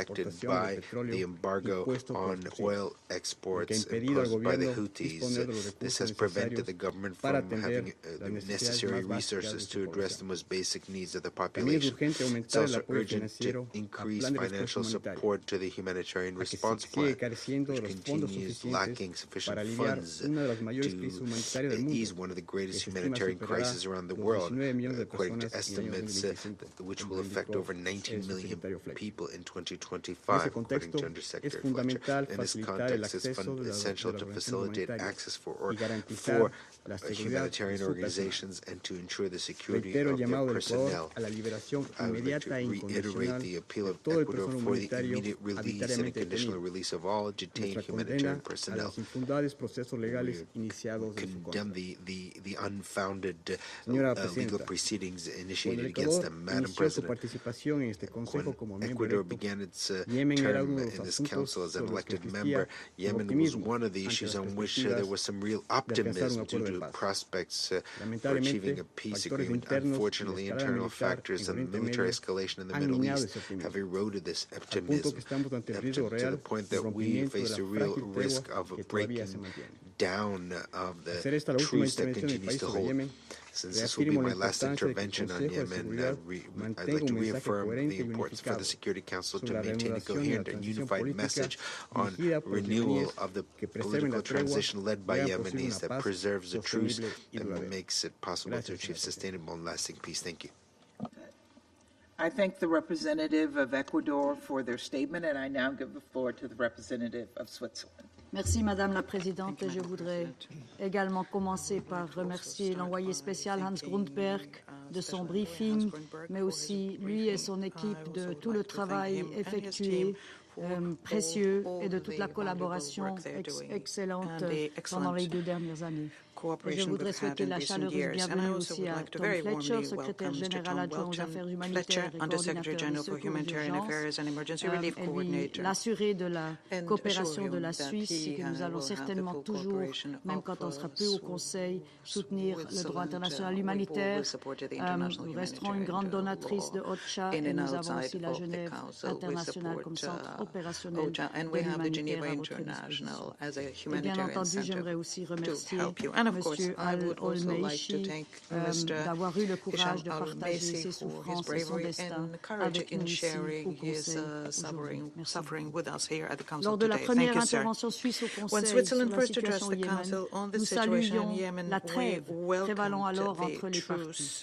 affected exportación de by petróleo the embargo impuesto por on Rusia, oil lo que ha exports impedido al imposed by the gobierno disponer de los Houthis. This recursos has prevented the necesarios government para from having atender las the necesidades necessary más básicas de resources su to address the población. most basic needs of the También es population. urgente It's aumentar el also apoyo urgent to financiero al increase plan de respuesta financial humanitaria, support to the humanitarian a que response sigue plan, careciendo de which los fondos continues suficientes lacking sufficient para aliviar funds una de las mayores crisis to humanitarias del mundo, ease one of the que greatest se estima humanitarian superará crises around the los world, 19 millones de according to personas en el año estimates 2025, which como will affect indicó over 19 el million subsecretario Fletcher. people in En 2025, ese according contexto, to es Undersecretary Fletcher. fundamental In this facilitar el context, is essential to facilitate access for humanitarian organizations and to ensure the security Reitero el of their llamado del Ecuador personnel. a la liberación I would like to inmediata e reiterate incondicional the appeal of de todo el Ecuador personal for the humanitario immediate release and arbitrariamente unconditional detenido. release of all detained Nuestra humanitarian condena a personnel. los infundados procesos legales iniciados en su contra. Condemn the unfounded Señora legal Presidenta, proceedings cuando initiated el against Ecuador them. Madam inició su President, participación en este Consejo como when miembro Ecuador electo, began its Yemen era term uno de los in this asuntos council as an sobre los que elected member, existía Yemen was optimismo one of the ante issues las on which there was some real de alcanzar un optimism due acuerdo de to paz. prospects for Lamentablemente, achieving a peace factores agreement. internos y la Unfortunately, escalada internal militar en factors and Oriente military Medio escalation in the han Middle minado East ese optimismo, have eroded this al punto optimism que estamos ante el up riesgo to real the point del that we rompimiento de face la a real frágil risk tregua of a que todavía se breaking mantiene. down of Al ser the esta la última truce that intervención del continues país to sobre hold. Yemen, Since this will be reafirmo la my last importancia de que el intervention on Consejo de Yemen, Seguridad I'd mantenga like to un mensaje reaffirm coherente the y importance for unificado the Security Council to sobre la maintain a reanudación de la coherent and transición unified política message on dirigida por los renewal yemeníes of the que preserven la political tregua transition led by y hagan posible Yemenis una that paz preserves the truce sostenible y and duradera. makes it possible to Gracias, achieve señor presidente. sustainable and lasting peace. Thank you. I thank the representative of Ecuador for their statement, and I now give the floor to the representative of Switzerland. Merci Madame la Présidente. Et je voudrais également commencer par remercier l'envoyé spécial Hans Grundberg de son briefing, mais aussi lui et son équipe de tout le travail effectué, précieux, et de toute la collaboration excellente pendant les 2 dernières années. Et je voudrais souhaiter la chaleureuse bienvenue aussi à Tom Fletcher, secrétaire général adjoint aux affaires humanitaires et coordinateur des secours d'urgence, et l'assurer de la coopération de la Suisse et que nous allons certainement toujours, même quand on ne sera plus au Conseil, soutenir le droit international humanitaire. Nous resterons une grande donatrice de OCHA et nous avons aussi la Genève internationale comme centre opérationnel de l'humanitaire à votre disposition. Et bien entendu, j'aimerais aussi remercier Monsieur Al-Olmeishi d'avoir eu le courage de partager ses souffrances et son destin avec nous ici au Conseil aujourd'hui. Merci. Lors de la première intervention suisse au Conseil sur la situation au Yémen, nous saluions la trêve prévalant alors entre les parties.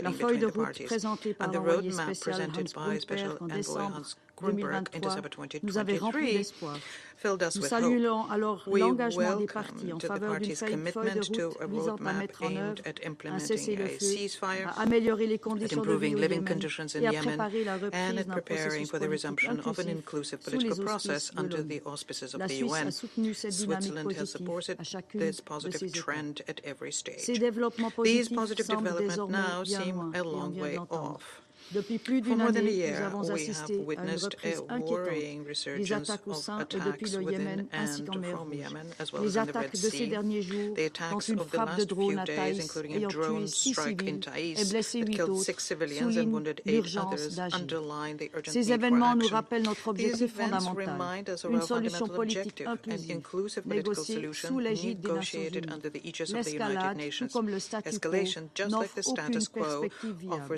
La feuille de route présentée par l'envoyé spécial Hans Grundberg en décembre 2023 nous avait rempli d'espoir. Nous saluons alors l'engagement des parties en faveur d'une feuille de route visant à mettre en œuvre un cessez-le-feu, à améliorer les conditions de vie au Yémen et à préparer la reprise d'un processus politique inclusif sous les auspices de l'ONU. La Suisse a soutenu cette dynamique positive à chacune de ses étapes. Ces développlements positifs semblent désormais bien loin et on vient de l'entendre. Depuis plus d'une année, nous avons assisté à une reprise inquiétante des attaques au sein et depuis le Yémen ainsi qu'en mer Rouge. Les attaques de ces derniers jours, dont une frappe de drone à Taïs ayant tué 6 civils et blessé 8 autres, soulignent l'urgence d'agir. Ces événements nous rappellent notre objectif fondamental, une solution politique inclusive, négociée sous l'égide des Nations Unies. L'escalade, tout comme le statu quo, n'offre aucune perspective viable.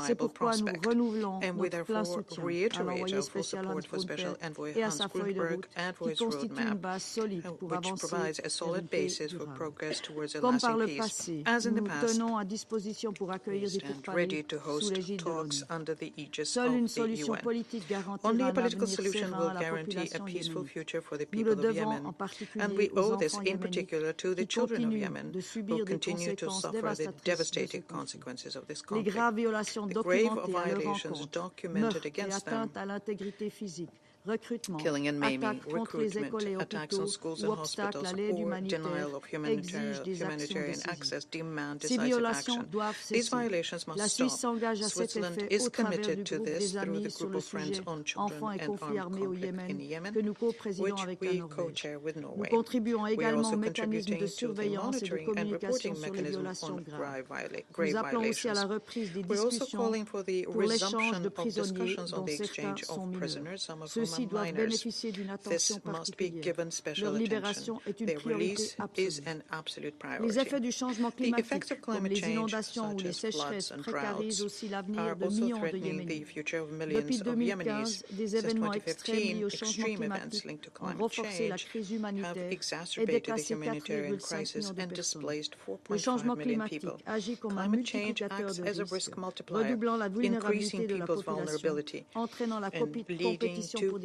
C'est pourquoi nous renouvelons notre plein soutien à l'envoyé spécial Hans Grundberg et à sa feuille de route qui constitue une base solide pour avancer vers une paix durable. Comme par le passé, nous tenons à disposition pour accueillir des pourparlers sous l'égide de l'ONU. Seule une solution politique garantira un avenir serein à la population yéménite. Nous le devons en particulier aux enfants yéménites qui continuent de subir des conséquences dévastatrices de ce conflit. Les graves violations documentées à leur encontre, meurtres et atteintes à l'intégrité physique, recrutement, attaques contre les écoles et hôpitaux ou obstacles à l'aide humanitaire exigent des actions décisives. Ces violations doivent cesser. La Suisse s'engage à cet effet au travers du groupe des amis sur le sujet enfants et conflits armés au Yémen que nous co-présidons avec la Norvège. Nous contribuons également au mécanisme de surveillance et de communication sur les violations graves. Nous appelons aussi à la reprise des discussions pour l'échange de prisonniers dont certains sont mineurs. Ceux-ci doivent bénéficier d'une attention particulière. Leur libération est une priorité absolue. Les effets du changement climatique, comme les inondations ou les sécheresses, précarisent aussi l'avenir de millions de Yéménites. Depuis 2015, des événements extrêmes liés au changement climatique ont renforcé la crise humanitaire et déplacé 4,5 millions de personnes. Le changement climatique agit comme un multiplicateur de risques, redoublant la vulnérabilité de la population, entraînant la compétition pour des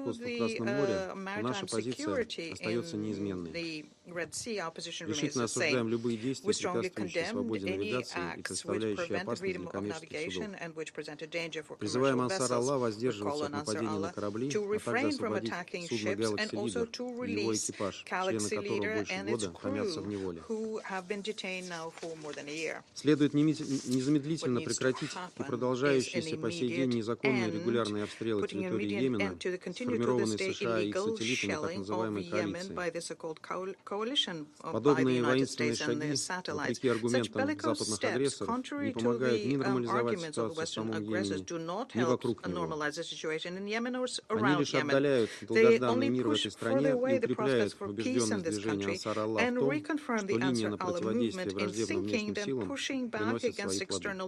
судоходства в Красном море, то наша позиция остается неизменной. Решительно осуждаем любые действия, препятствующие свободе навигации и представляющие опасность для коммерческих судов. Призываем Ансар Аллах воздерживаться от нападений на корабли, а также освободить судно Galaxy Leader и его экипаж, члены которого больше года томятся в неволе. Следует незамедлительно прекратить и продолжающиеся по сей день незаконные регулярные обстрелы территории Йемена, сформированные США и их сателлитами так называемой коалиции. Подобные воинственные шаги, вопреки аргументам западных агрессоров, не помогают ни нормализовать ситуацию в самом Йемене, ни вокруг него. Они лишь отдаляют долгожданный мир в этой стране и укрепляют убежденность движения Ансар Аллах в том, что линия на противодействие враждебным внешним силам приносит свои плоды.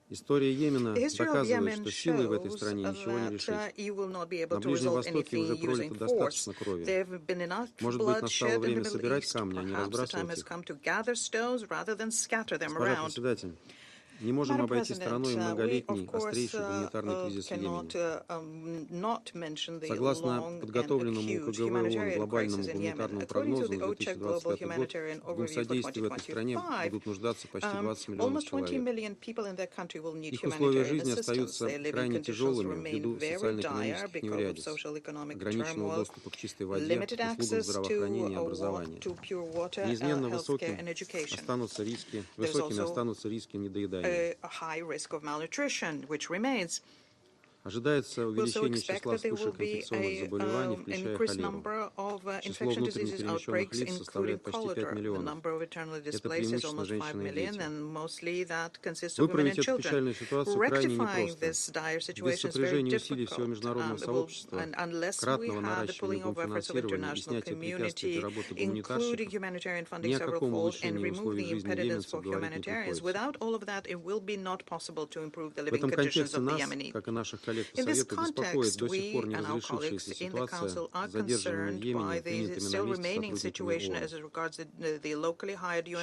История Йемена доказывает, что силой в этой стране ничего не решить. На Ближнем Востоке уже пролито достаточно крови. Может быть, настало время собирать камни, а не разбрасывать их. Госпожа председатель, не можем обойти стороной многолетний острейший гуманитарный кризис в Йемене. Согласно подготовленному КГВ ООН глобальному гуманитарному прогнозу на 2025 год, в гумсодействии в этой стране будут нуждаться почти 20 миллионов человек. Их условия жизни остаются крайне тяжелыми ввиду социально-экономических неурядиц, ограниченного доступа к чистой воде, услугам здравоохранения и образования. Неизменно высокими останутся риски недоедания. A high risk of malnutrition, which remains. Ожидается увеличение числа вспышек инфекционных заболеваний, включая холеру. Число внутренне перемещенных лиц составляет почти 5 миллионов. Это преимущественно женщины и дети. Выправить эту печальную ситуацию крайне непросто. Без сопряжения усилий всего международного сообщества, кратного наращивания гумфинансирования и снятия препятствий для работы гуманитарщиков, ни о каком улучшении условий жизни йеменцев говорить не приходится. В этом контексте нас, как и наших коллег по Совету, беспокоит до сих пор не разрешившаяся ситуация с задержанными в Йемене принятыми на месте сотрудниками ООН.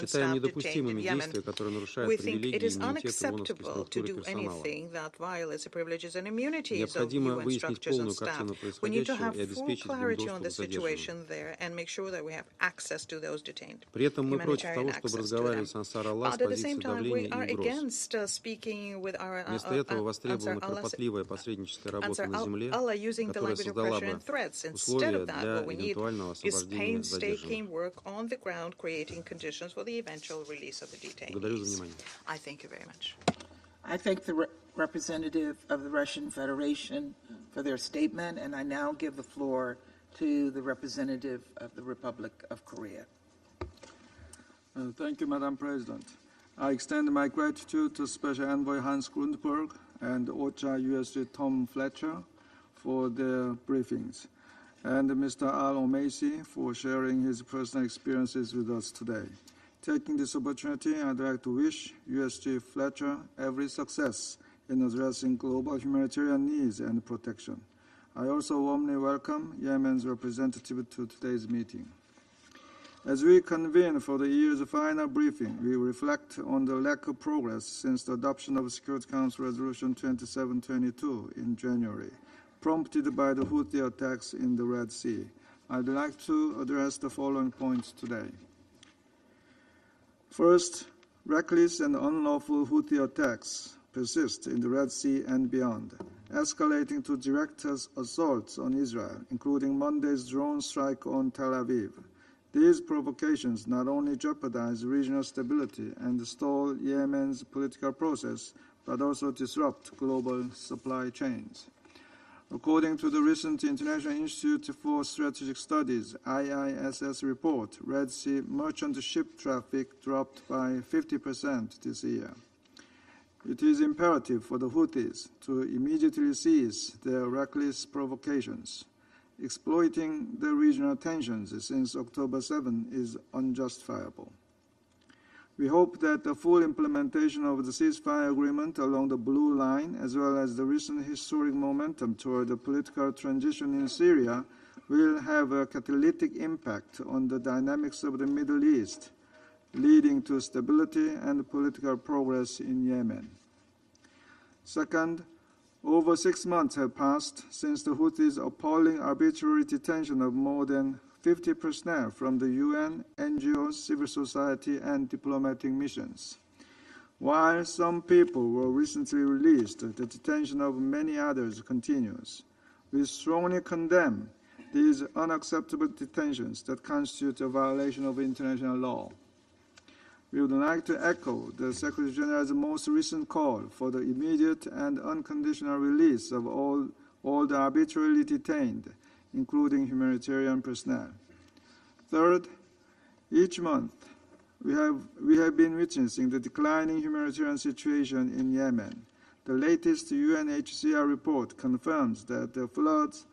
Считаем недопустимыми действия, которые нарушают привилегии и иммунитет ООНовской структуры и персонала. Необходимо выяснить полную картину происходящего и обеспечить им доступ к задержанным. При этом мы против того, чтобы разговаривать с Ансар Аллах с позиции давления и угроз. Вместо этого востребована кропотливая посредническая работа на земле, которая создала бы условия для эвентуального освобождения задержанных. Благодарю за внимание. I thank the representative of the Russian Federation for their statement, and I now give the floor to the representative of the Republic of Korea. Thank you, Madam President. I extend my gratitude to Special Envoy Hans Grundberg and OCHA USG Tom Fletcher for their briefings, and Mr. Al Omaisi for sharing his personal experiences with us today. Taking this opportunity, I'd like to wish USG Fletcher every success in addressing global humanitarian needs and protection. I also warmly welcome Yemen's representative to today's meeting. As we convene for the year's final briefing, we reflect on the lack of progress since the adoption of Security Council Resolution 2722 in January, prompted by the Houthi attacks in the Red Sea. I'd like to address the following points today. First, reckless and unlawful Houthi attacks persist in the Red Sea and beyond, escalating to direct assaults on Israel, including Monday's drone strike on Tel Aviv. These provocations not only jeopardize regional stability and stall Yemen's political process, but also disrupt global supply chains. According to the recent International Institute for Strategic Studies, IISS report, Red Sea merchant ship traffic dropped by 50% this year. It is imperative for the Houthis to immediately cease their reckless provocations. Exploiting the regional tensions since October 7 is unjustifiable. We hope that the full implementation of the ceasefire agreement along the Blue Line, as well as the recent historic momentum toward the political transition in Syria, will have a catalytic impact on the dynamics of the Middle East, leading to stability and political progress in Yemen. Second, over 6 months have passed since the Houthis' appalling arbitrary detention of more than 50 personnel from the UN, NGOs, civil society, and diplomatic missions. While some people were recently released, the detention of many others continues. We strongly condemn these unacceptable detentions that constitute a violation of international law. We would like to echo the Secretary General's most recent call for the immediate and unconditional release of all the arbitrarily detained, including humanitarian personnel. Third, each month we have been witnessing the declining humanitarian situation in Yemen. The latest UNHCR report confirms that the floods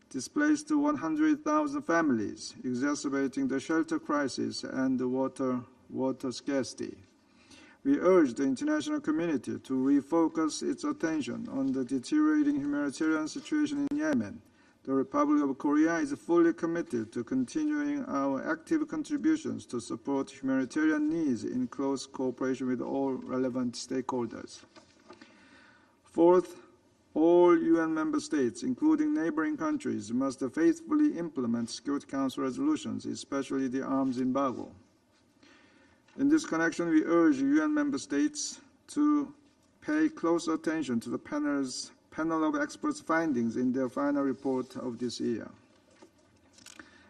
displaced 100,000 families, exacerbating the shelter crisis and the water scarcity. We urge the international community to refocus its attention on the deteriorating humanitarian situation in Yemen. The Republic of Korea is fully committed to continuing our active contributions to support humanitarian needs in close cooperation with all relevant stakeholders. Fourth, all UN member states, including neighboring countries, must faithfully implement Security Council resolutions, especially the arms embargo. In this connection, we urge UN member states to pay close attention to the panel of experts' findings in their final report of this year.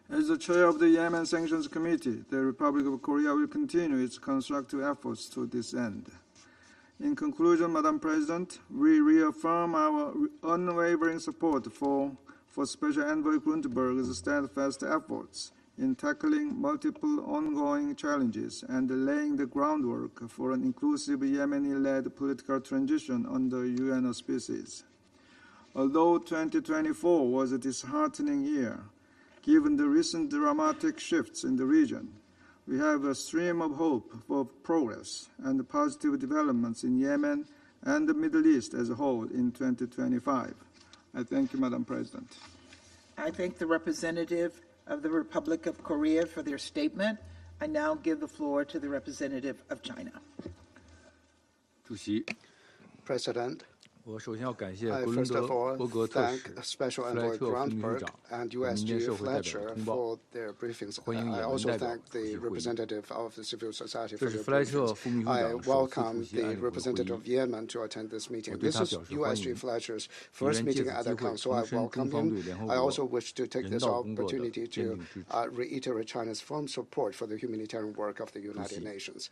As the chair of the Yemen Sanctions Committee, the Republic of Korea will continue its constructive efforts to this end. In conclusion, Madam President, we reaffirm our unwavering support for Special Envoy Grundberg's steadfast efforts in tackling multiple ongoing challenges and laying the groundwork for an inclusive Yemeni-led political transition under UN auspices. Although 2024 was a disheartening year, given the recent dramatic shifts in the region, we have a stream of hope for progress and positive developments in Yemen and the Middle East as a whole in 2025. I thank you, Madam President. I thank the representative of the Republic of Korea for their statement. I now give the floor to the representative of China. President, I first of all thank Special Envoy Grundberg and USG Fletcher for their briefings. I also thank the representative of the civil society for their briefings. I welcome the representative of Yemen to attend this meeting. This is USG Fletcher's first meeting at the Council. I welcome him. I also wish to take this opportunity to reiterate China's firm support for the humanitarian work of the United Nations.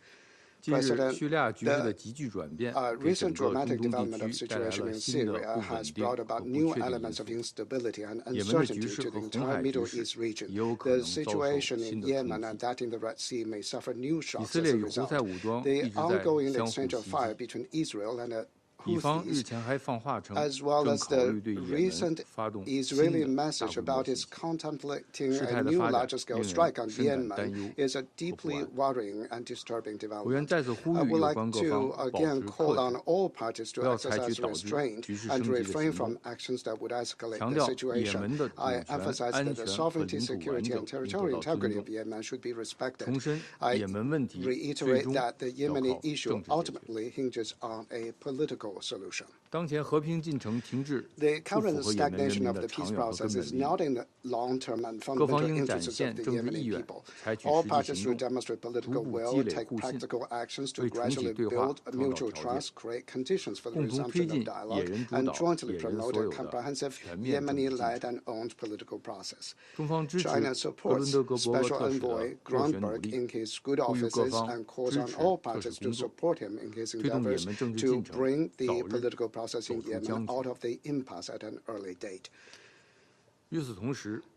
President, the recent dramatic development of the situation in Syria has brought about new elements of instability and uncertainty to the entire Middle East region. The situation in Yemen and that in the Red Sea may suffer new shocks as a result. The ongoing exchange of fire between Israel and Houthis, as well as the recent Israeli message about its contemplating a new larger-scale strike on Yemen is a deeply worrying and disturbing development. I would like to again call on all parties to exercise restraint and refrain from actions that would escalate the situation. I emphasize that the sovereignty, security, and territorial integrity of Yemen should be respected. I reiterate that the Yemeni issue ultimately hinges on a political solution. The current stagnation of the peace process is not in the long-term and fundamental interests of the Yemeni people. All parties should demonstrate political will, take practical actions to gradually build mutual trust, create conditions for the resumption of dialogue, and jointly promote a comprehensive Yemeni-led and owned political process. China supports Special Envoy Grundberg in his good offices and calls on all parties to support him in his endeavors to bring the political process in Yemen out of the impasse at an early date.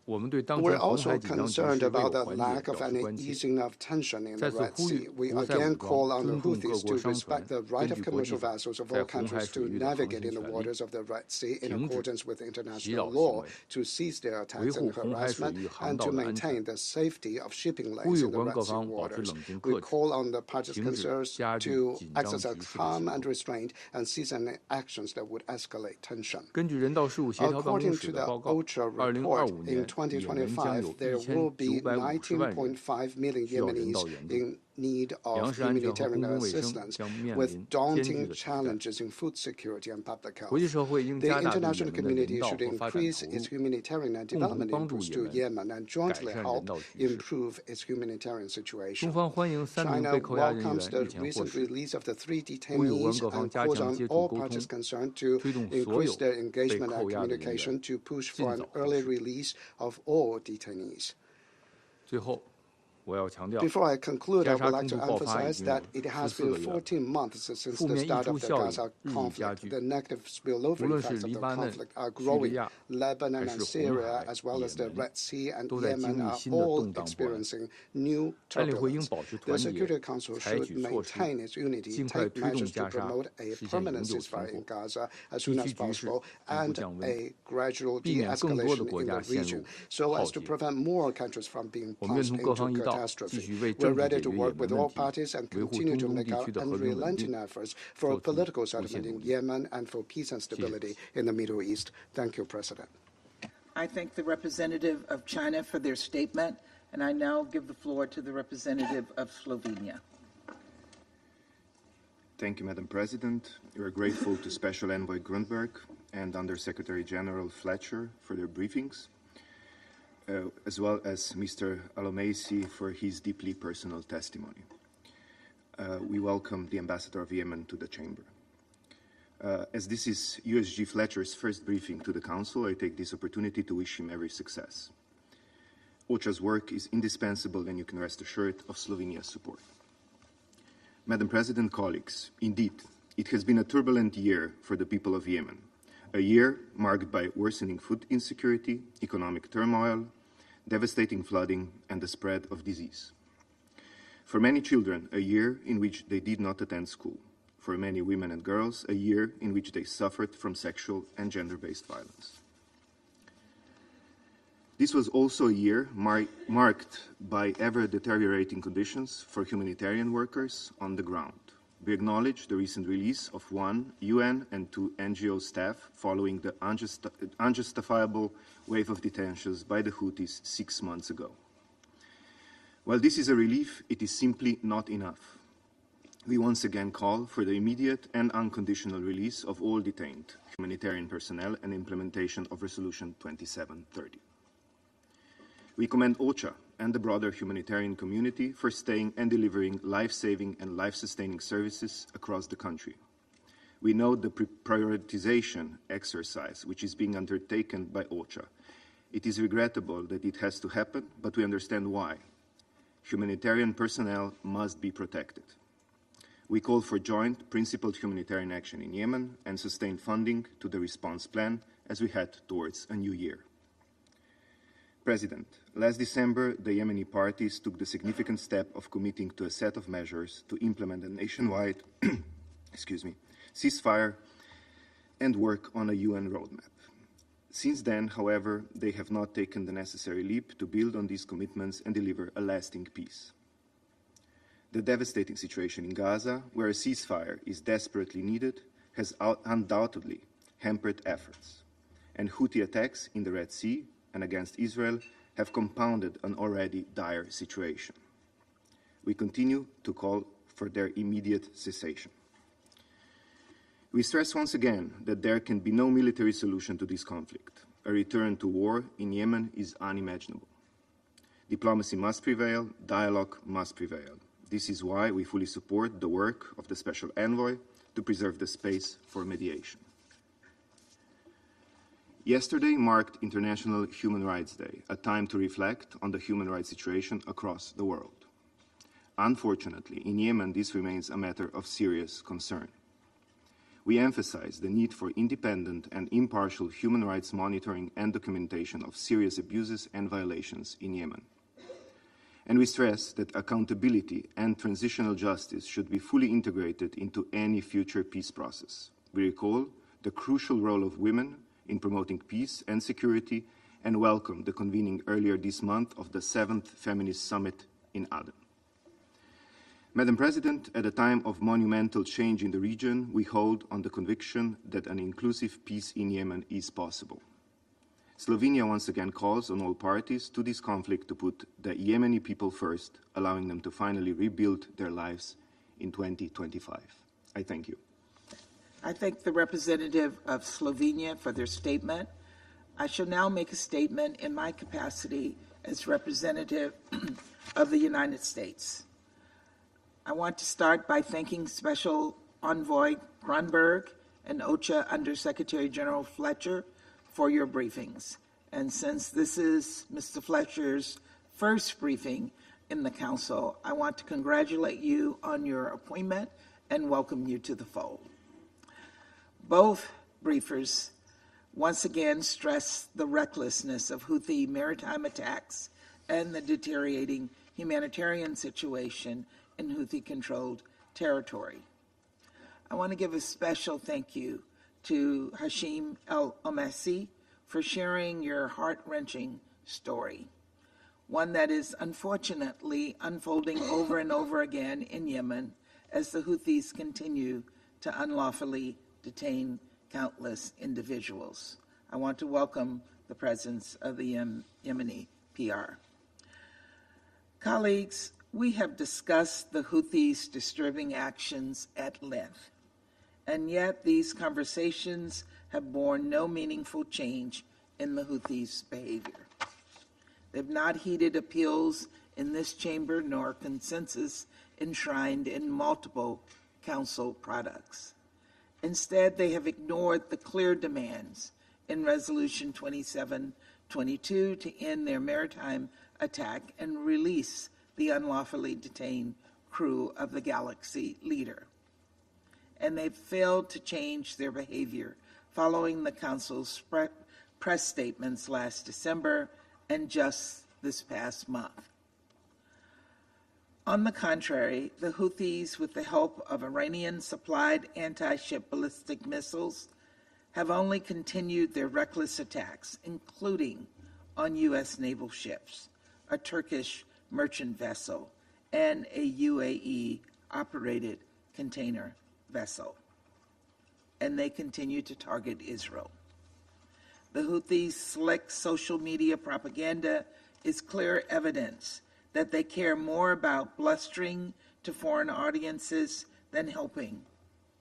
We're also concerned about the lack of any easing of tension in the Red Sea. We again call on the Houthis to respect the right of commercial vessels of all countries to navigate in the waters of the Red Sea in accordance with international law, to cease their attacks and harassment, and to maintain the safety of shipping lanes in the Red Sea waters. We call on the parties concerned to exercise calm and restraint and cease any actions that would escalate tension. According to the OCHA report, in 2025, there will be 19.5 million Yemenis in need of humanitarian assistance with daunting challenges in food security and public health. The international community should increase its humanitarian and development inputs to Yemen and jointly help improve its humanitarian situation. China welcomes the recent release of the 3 detainees and calls on all parties concerned to increase their engagement and communication to push for an early release of all detainees. Before I conclude, I would like to emphasize that it has been 14 months since the start of the Gaza conflict. The negative spillover effects of the conflict are growing. Lebanon and Syria, as well as the Red Sea and Yemen, are all experiencing new turbulence. The Security Council should maintain its unity, take measures to promote a permanent ceasefire in Gaza as soon as possible, and a gradual de-escalation in the region, so as to prevent more countries from being plunged into catastrophe. We're ready to work with all parties and continue to make our unrelenting efforts for a political settlement in Yemen and for peace and stability in the Middle East. Thank you, President. I thank the representative of China for their statement, and I now give the floor to the representative of Slovenia. Thank you, Madam President. We are grateful to Special Envoy Grundberg and Under-Secretary General Fletcher for their briefings, as well as Mr. Alomesi for his deeply personal testimony. We welcome the Ambassador of Yemen to the Chamber. As this is USG Fletcher's first briefing to the Council, I take this opportunity to wish him every success. OCHA's work is indispensable, and you can rest assured of Slovenia's support. Madam President, colleagues, indeed, it has been a turbulent year for the people of Yemen, a year marked by worsening food insecurity, economic turmoil, devastating flooding, and the spread of disease. For many children, a year in which they did not attend school. For many women and girls, a year in which they suffered from sexual and gender-based violence. This was also a year marked by ever-deteriorating conditions for humanitarian workers on the ground. We acknowledge the recent release of 1 UN and 2 NGO staff following the unjustifiable wave of detentions by the Houthis 6 months ago. While this is a relief, it is simply not enough. We once again call for the immediate and unconditional release of all detained humanitarian personnel and implementation of Resolution 2730. We commend OCHA and the broader humanitarian community for staying and delivering life-saving and life-sustaining services across the country. We note the prioritization exercise which is being undertaken by OCHA. It is regrettable that it has to happen, but we understand why. Humanitarian personnel must be protected. We call for joint, principled humanitarian action in Yemen and sustained funding to the response plan as we head towards a new year. President, last December, the Yemeni parties took the significant step of committing to a set of measures to implement a nationwide ceasefire and work on a UN roadmap. Since then, however, they have not taken the necessary leap to build on these commitments and deliver a lasting peace. The devastating situation in Gaza, where a ceasefire is desperately needed, has undoubtedly hampered efforts, and Houthi attacks in the Red Sea and against Israel have compounded an already dire situation. We continue to call for their immediate cessation. We stress once again that there can be no military solution to this conflict. A return to war in Yemen is unimaginable. Diplomacy must prevail, dialogue must prevail. This is why we fully support the work of the Special Envoy to preserve the space for mediation. Yesterday marked International Human Rights Day, a time to reflect on the human rights situation across the world. Unfortunately, in Yemen, this remains a matter of serious concern. We emphasize the need for independent and impartial human rights monitoring and documentation of serious abuses and violations in Yemen. And we stress that accountability and transitional justice should be fully integrated into any future peace process. We recall the crucial role of women in promoting peace and security, and welcome the convening earlier this month of the 7th Feminist Summit in Aden. Madam President, at a time of monumental change in the region, we hold on the conviction that an inclusive peace in Yemen is possible. Slovenia once again calls on all parties to this conflict to put the Yemeni people first, allowing them to finally rebuild their lives in 2025. I thank you. I thank the representative of Slovenia for their statement. I shall now make a statement in my capacity as representative of the United States. I want to start by thanking Special Envoy Grunberg and OCHA Undersecretary General Fletcher for your briefings. And since this is Mr. Fletcher's first briefing in the Council, I want to congratulate you on your appointment and welcome you to the fold. Both briefers once again stress the recklessness of Houthi maritime attacks and the deteriorating humanitarian situation in Houthi-controlled territory. I want to give a special thank you to Hashim El-Omasi for sharing your heart-wrenching story, one that is unfortunately unfolding over and over again in Yemen as the Houthis continue to unlawfully detain countless individuals. I want to welcome the presence of the Yemeni PR. Colleagues, we have discussed the Houthis' disturbing actions at length, and yet these conversations have borne no meaningful change in the Houthis' behavior. They've not heeded appeals in this chamber nor consensus enshrined in multiple Council products. Instead, they have ignored the clear demands in Resolution 2722 to end their maritime attack and release the unlawfully detained crew of the Galaxy Leader. And they've failed to change their behavior following the Council's press statements last December and just this past month. On the contrary, the Houthis, with the help of Iranian-supplied anti-ship ballistic missiles, have only continued their reckless attacks, including on U.S. naval ships, a Turkish merchant vessel, and a UAE-operated container vessel. And they continue to target Israel. The Houthis' slick social media propaganda is clear evidence that they care more about blustering to foreign audiences than helping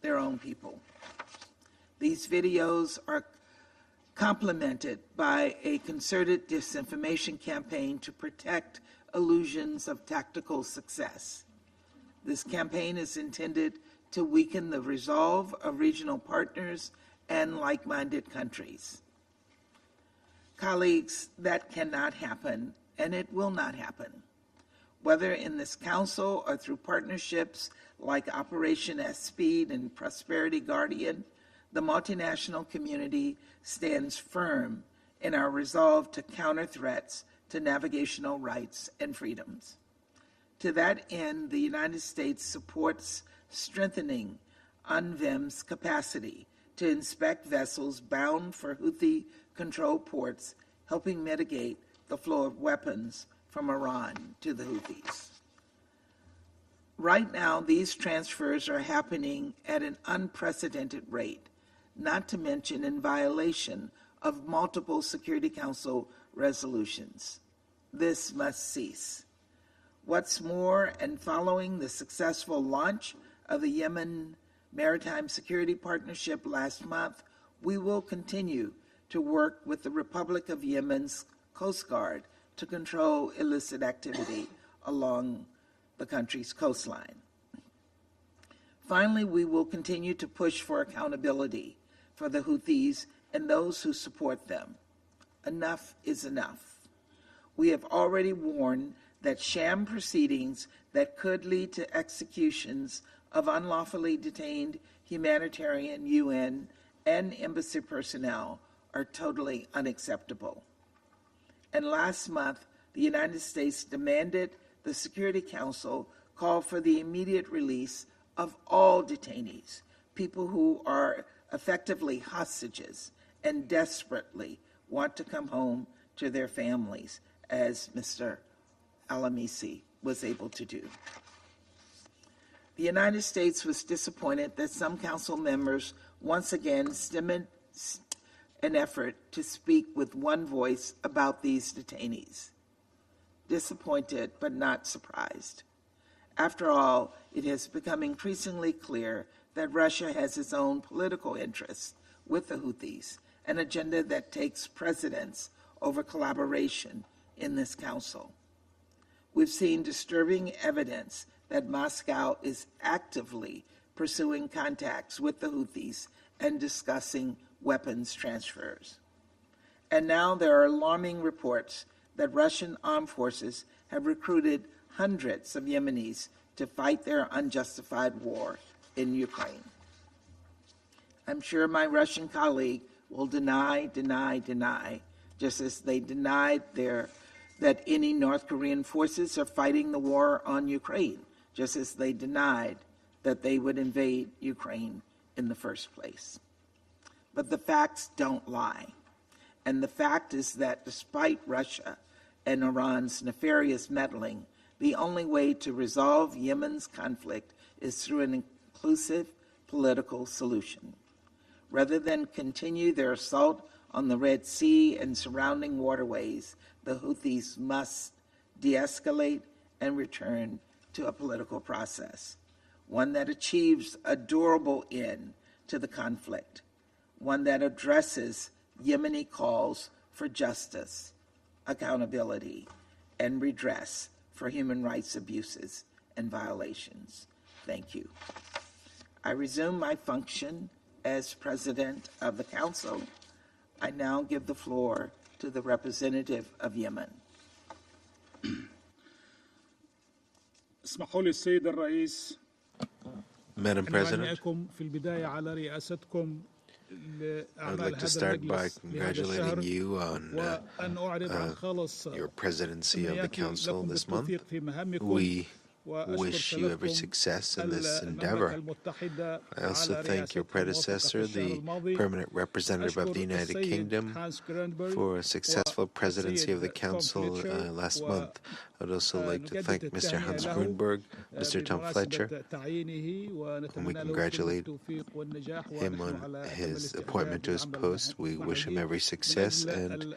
their own people. These videos are complemented by a concerted disinformation campaign to protect illusions of tactical success. This campaign is intended to weaken the resolve of regional partners and like-minded countries. Colleagues, that cannot happen, and it will not happen. Whether in this Council or through partnerships like Operation S-Speed and Prosperity Guardian, the multinational community stands firm in our resolve to counter threats to navigational rights and freedoms. To that end, the United States supports strengthening UNVIM's capacity to inspect vessels bound for Houthi-controlled ports, helping mitigate the flow of weapons from Iran to the Houthis. Right now, these transfers are happening at an unprecedented rate, not to mention in violation of multiple Security Council resolutions. This must cease. What's more, and following the successful launch of the Yemen Maritime Security Partnership last month, we will continue to work with the Republic of Yemen's Coast Guard to control illicit activity along the country's coastline. Finally, we will continue to push for accountability for the Houthis and those who support them. Enough is enough. We have already warned that sham proceedings that could lead to executions of unlawfully detained humanitarian, UN, and embassy personnel are totally unacceptable. And last month, the United States demanded the Security Council call for the immediate release of all detainees, people who are effectively hostages and desperately want to come home to their families, as Mr. Al-Amisi was able to do. The United States was disappointed that some Council members once again an effort to speak with one voice about these detainees. Disappointed but not surprised. After all, it has become increasingly clear that Russia has its own political interests with the Houthis, an agenda that takes precedence over collaboration in this council. We've seen disturbing evidence that Moscow is actively pursuing contacts with the Houthis and discussing weapons transfers. And now there are alarming reports that Russian armed forces have recruited hundreds of Yemenis to fight their unjustified war in Ukraine. I'm sure my Russian colleague will deny, just as they denied that any North Korean forces are fighting the war on Ukraine, just as they denied that they would invade Ukraine in the first place. But the facts don't lie. And the fact is that despite Russia and Iran's nefarious meddling, the only way to resolve Yemen's conflict is through an inclusive political solution. Rather than continue their assault on the Red Sea and surrounding waterways, the Houthis must de-escalate and return to a political process, one that achieves a durable end to the conflict, one that addresses Yemeni calls for justice, accountability, and redress for human rights abuses and violations. Thank you. I resume my function as President of the Council. I now give the floor to the representative of Yemen. اسمحوا لي السيد الرئيس Madam President, في البداية على رئاستكم I'd like to start by congratulating you on your presidency of the Council this month. We wish you every success in this endeavor. I also thank your predecessor, the permanent representative of the United Kingdom, for a successful presidency of the Council last month. I'd also like to thank Mr. Hans Grunberg, Mr. Tom Fletcher, and we congratulate him on his appointment to his post. We wish him every success, and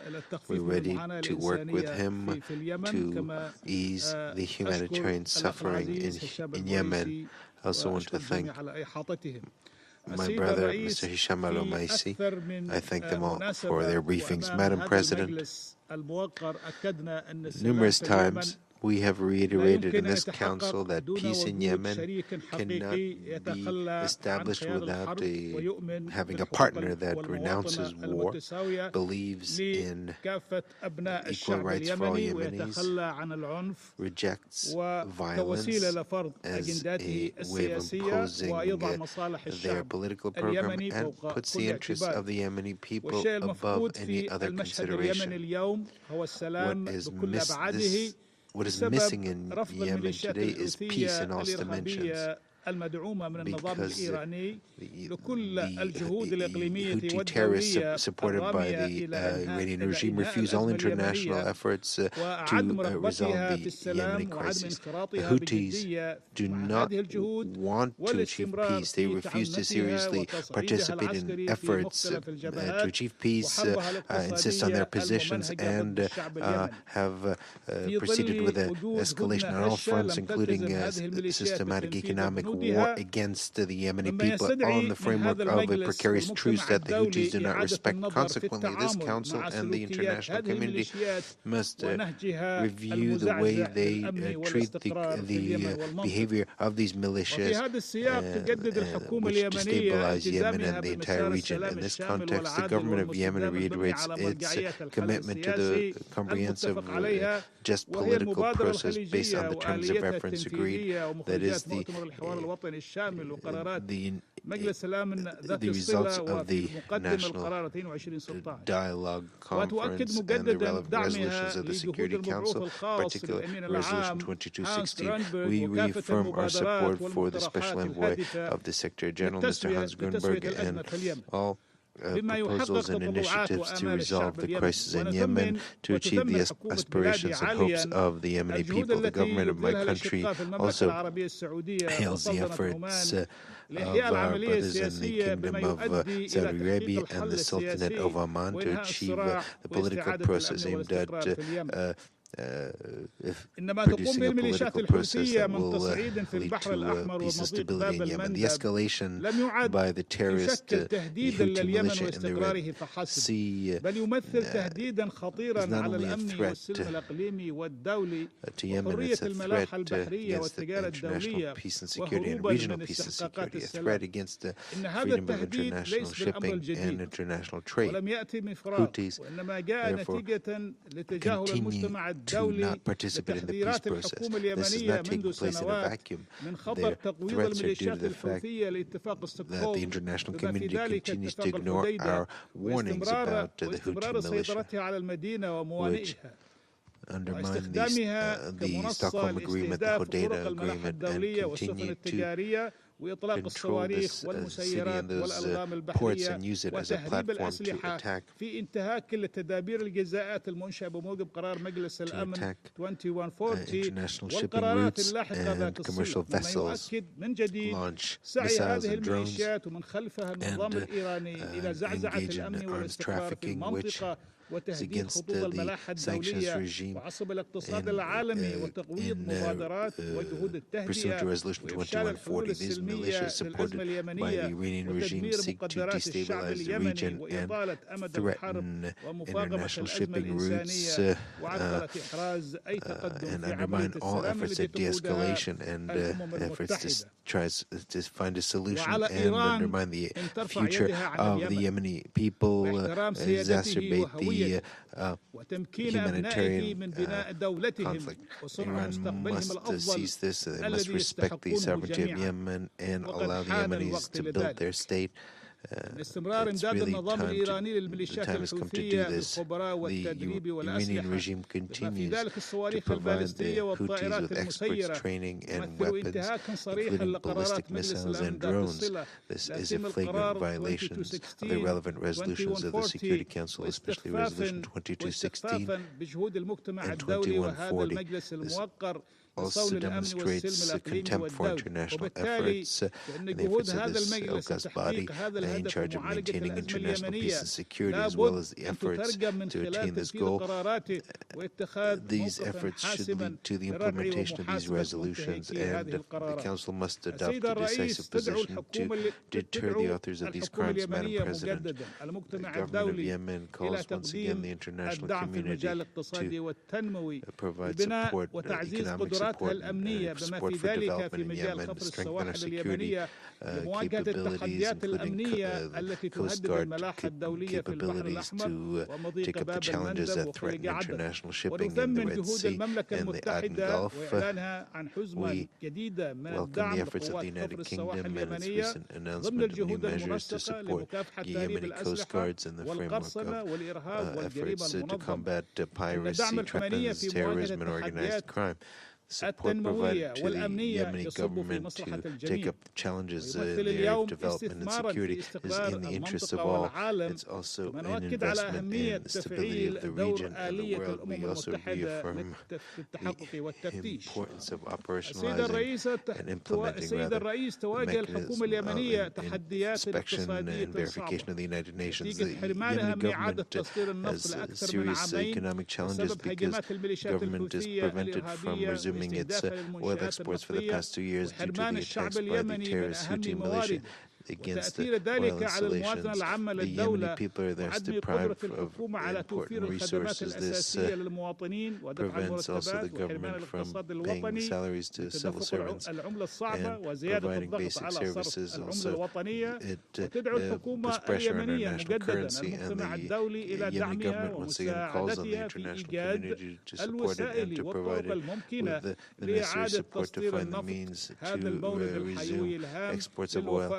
we're ready to work with him to ease the humanitarian suffering in Yemen. I also want to thank my brother, Mr. Hisham Al-Omaisi. I thank them all for their briefings. Madam President, numerous times we have reiterated in this Council that peace in Yemen cannot be established without having a partner that renounces war, believes in equal rights for all Yemenis, rejects violence as a way of imposing their political program, and puts the interests of the Yemeni people above any other consideration. What is missing in Yemen today is peace in all its dimensions, because the Houthi terrorists supported by the Iranian regime refuse all international efforts to resolve the Yemeni crisis. The Houthis do not want to achieve peace. They refuse to seriously participate in efforts to achieve peace, insist on their positions, and have proceeded with an escalation on all fronts, including systematic economic war against the Yemeni people on the framework of a precarious truce that the Houthis do not respect. Consequently, this Council and the international community must review the way they treat the behavior of these militias, which destabilize Yemen and the entire region. In this context, the government of Yemen reiterates its commitment to the comprehensive, just political process based on the terms of reference agreed, that is the results of the National Dialogue Conference and the relevant resolutions of the Security Council, particularly Resolution 2216. We reaffirm our support for the Special Envoy of the Secretary General, Mr. Hans Grunberg, and all proposals and initiatives to resolve the crisis in Yemen, to achieve the aspirations and hopes of the Yemeni people. The government of my country also hails the efforts of our brothers in the Kingdom of Saudi Arabia and the Sultanate of Oman to achieve the political process aimed at producing a political process that will lead to peace and stability in Yemen. The escalation by the terrorist Houthi militia in the Red Sea is not only a threat to Yemen, it's a threat against the international peace and security and regional peace and security, a threat against the freedom of international shipping and international trade. Houthis, therefore, continue to not participate in the peace process. This is not taking place in a vacuum. Their threats are due to the fact that the international community continues to ignore our warnings about the Houthi militia, which undermine the Stockholm Agreement, the Hodeidah Agreement, and continue to control this city and those ports and use it as a platform to attack international shipping routes and commercial vessels, launch missiles and drones, and engage in arms trafficking, which is against the sanctions regime pursuant to Resolution 2140. These militias supported by the Iranian regime seek to destabilize the region and threaten international shipping routes and undermine all efforts at de-escalation and efforts to find a solution and undermine the future of the Yemeni people, exacerbate the humanitarian conflict. Iran must seize this. They must respect the sovereignty of Yemen and allow the Yemenis to build their state. It's really time has come to do this. The Iranian regime continues to provide the Houthis with experts, training, and weapons, including ballistic missiles and drones. This is a flagrant violation of the relevant resolutions of the Security Council, especially Resolution 2216 and 2140. This also demonstrates contempt for international efforts and the efforts of this august body in charge of maintaining international peace and security, as well as the efforts to attain this goal. These efforts should lead to the implementation of these resolutions, and the Council must adopt a decisive position to deter the authors of these crimes. Madam President, the government of Yemen calls once again the international community to provide support, economic support, and support for development in Yemen, strengthen our security capabilities, including the Coast Guard capabilities to take up the challenges that threaten international shipping in the Red Sea and the Aden Gulf. We welcome the efforts of the United Kingdom and its recent announcement of new measures to support the Yemeni Coast Guards in the framework of efforts to combat piracy, terrorism, and organized crime. Support provided to the Yemeni government to take up challenges in the area of development and security is in the interests of all. It's also an investment in the stability of the region and the world. We also reaffirm the importance of operationalizing and implementing the mechanism of inspection and verification of the United Nations. The Yemeni government has serious economic challenges because the government is prevented from resuming its oil exports for the past 2 years due to the attacks by the terrorist Houthi militia against the oil installations. The Yemeni people are thus deprived of important resources. This prevents also the government from paying salaries to civil servants and providing basic services. Also, it puts pressure on our national currency, and the Yemeni government once again calls on the international community to support it and to provide it with the necessary support to find the means to resume exports of oil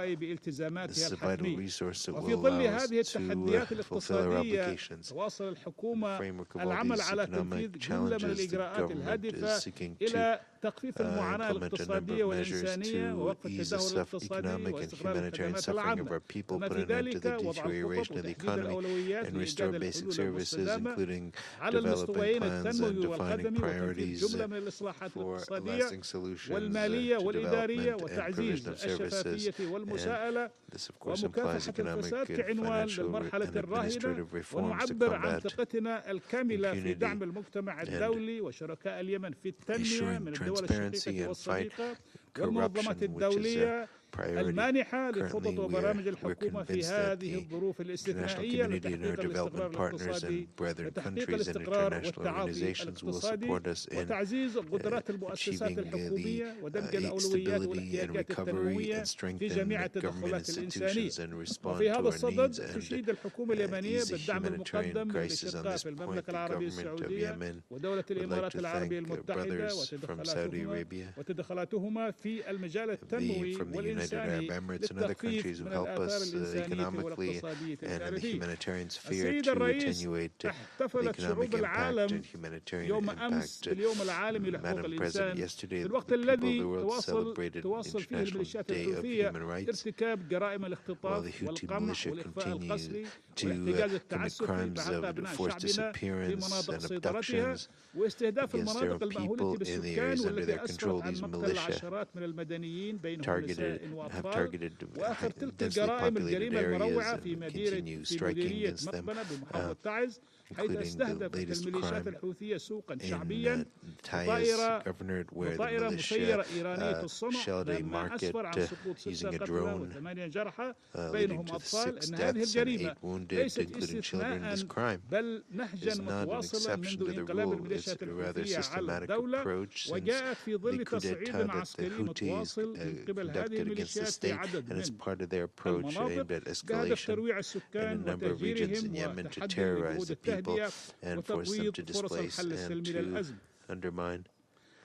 التزاماتها is a vital الحتمية. resource that وفي will ظل allow us هذه to التحديات fulfill our الاقتصادية obligations. تواصل الحكومة Framework of all العمل these على تنفيذ economic جملة من challenges, the الإجراءات government is الهادفة seeking to إلى تخفيف المعاناة implement a number الاقتصادية of measures والإنسانية to ووقف ease the التدهور الاقتصادي economic and واستقرار humanitarian الخدمات suffering of العامة. our people, وما put في an end to ذلك the وضع الخطط deterioration of the وتحديد economy, الأولويات and لإيجاد restore basic الحلول services, المستدامة including على developing المستويين plans and التنموي defining والخدمي وتنفيذ priorities جملة من الإصلاحات for الاقتصادية lasting solutions والمالية to والإدارية development and وتعزيز provision of services. الشفافية والمساءلة This, of course, implies ومكافحة economic الفساد and كعنوان financial للمرحلة and الراهنة administrative reforms to ونعبر عن combat ثقتنا الكاملة في impunity دعم المجتمع الدولي وشركاء اليمن في التنمية ensuring من الدول transparency الشقيقة and fight والصديقة corruption, والمنظمات which is الدولية priority. المانحة Currently, للخطط وبرامج الحكومة في convinced that هذه the الظروف international الاستثنائية community and our لتحقيق الاستقرار development partners الاقتصادي and brethren لتحقيق countries and الاستقرار international والتعاطي organizations will الاقتصادي support us in وتعزيز قدرات المؤسسات achieving الحكومية the ودمج الأولويات stability and والاحتياجات recovery التنموية and في جميع strengthen government التدخلات الإنسانية. institutions and respond وفي to هذا our الصدد needs and تشيد الحكومة اليمنية ease the بالدعم المقدم humanitarian crisis on للأشقاء this في point. المملكة The العربية government of السعودية Yemen ودولة would like الإمارات to العربية thank المتحدة brothers from Saudi Arabia, وتدخلاتهما في المجال التنموي from the United والإنساني Arab Emirates and other countries للتخفيف who من help الآثار us الإنسانية economically والاقتصادية and in the الكارثية. humanitarian sphere السيد to الرئيس attenuate the احتفلت economic شعوب impact العالم and humanitarian يوم أمس impact. باليوم العالمي لحقوق Madam President, الإنسان yesterday في the الوقت people of الذي the world celebrated تواصل فيه International الميليشيات Day of الحوثية Human Rights, ارتكاب جرائم while الاختطاف the Houthi والقمع militia والإخفاء continue القسري to والاحتجاز commit التعسفي crimes بحق of أبناء forced شعبنا في disappearance مناطق and سيطرتها abductions واستهداف against their المناطق own المأهولة people in the بالسكان areas under والتي their أسفرت control. عن These مقتل militia العشرات من المدنيين بينهم نساء have وأطفال targeted وآخر تلك densely الجرائم populated الجريمة areas المروعة and في continue striking مديرية against them, مقبنة بمحافظة تعز حيث including the استهدفت latest الميليشيات crime الحوثية سوقا in شعبيا Taiz governorate, where the بطائرة militia مسيرة إيرانية الصنع shelled a ما market أسفر عن سقوط 6 using a قتلى drone, و8 جرحى leading بينهم to the أطفال 6 أن هذه deaths and الجريمة 8 wounded, ليست including children. This استثناء crime بل نهجا is not an متواصلا exception منذ to the انقلاب rule. It's الميليشيات a rather الحوثية على systematic الدولة approach since وجاءت في the ظل coup تصعيد d'etat that the عسكري Houthis متواصل من قبل هذه conducted against the الميليشيات في state, عدد and it's من part of their approach المناطق aimed at بهدف escalation ترويع in a السكان number of regions in وتهجيرهم Yemen to وتحدي terrorize بجهود the people التهدئة and force them وتبويض to فرص displace الحل and السلمي to للأزمة. undermine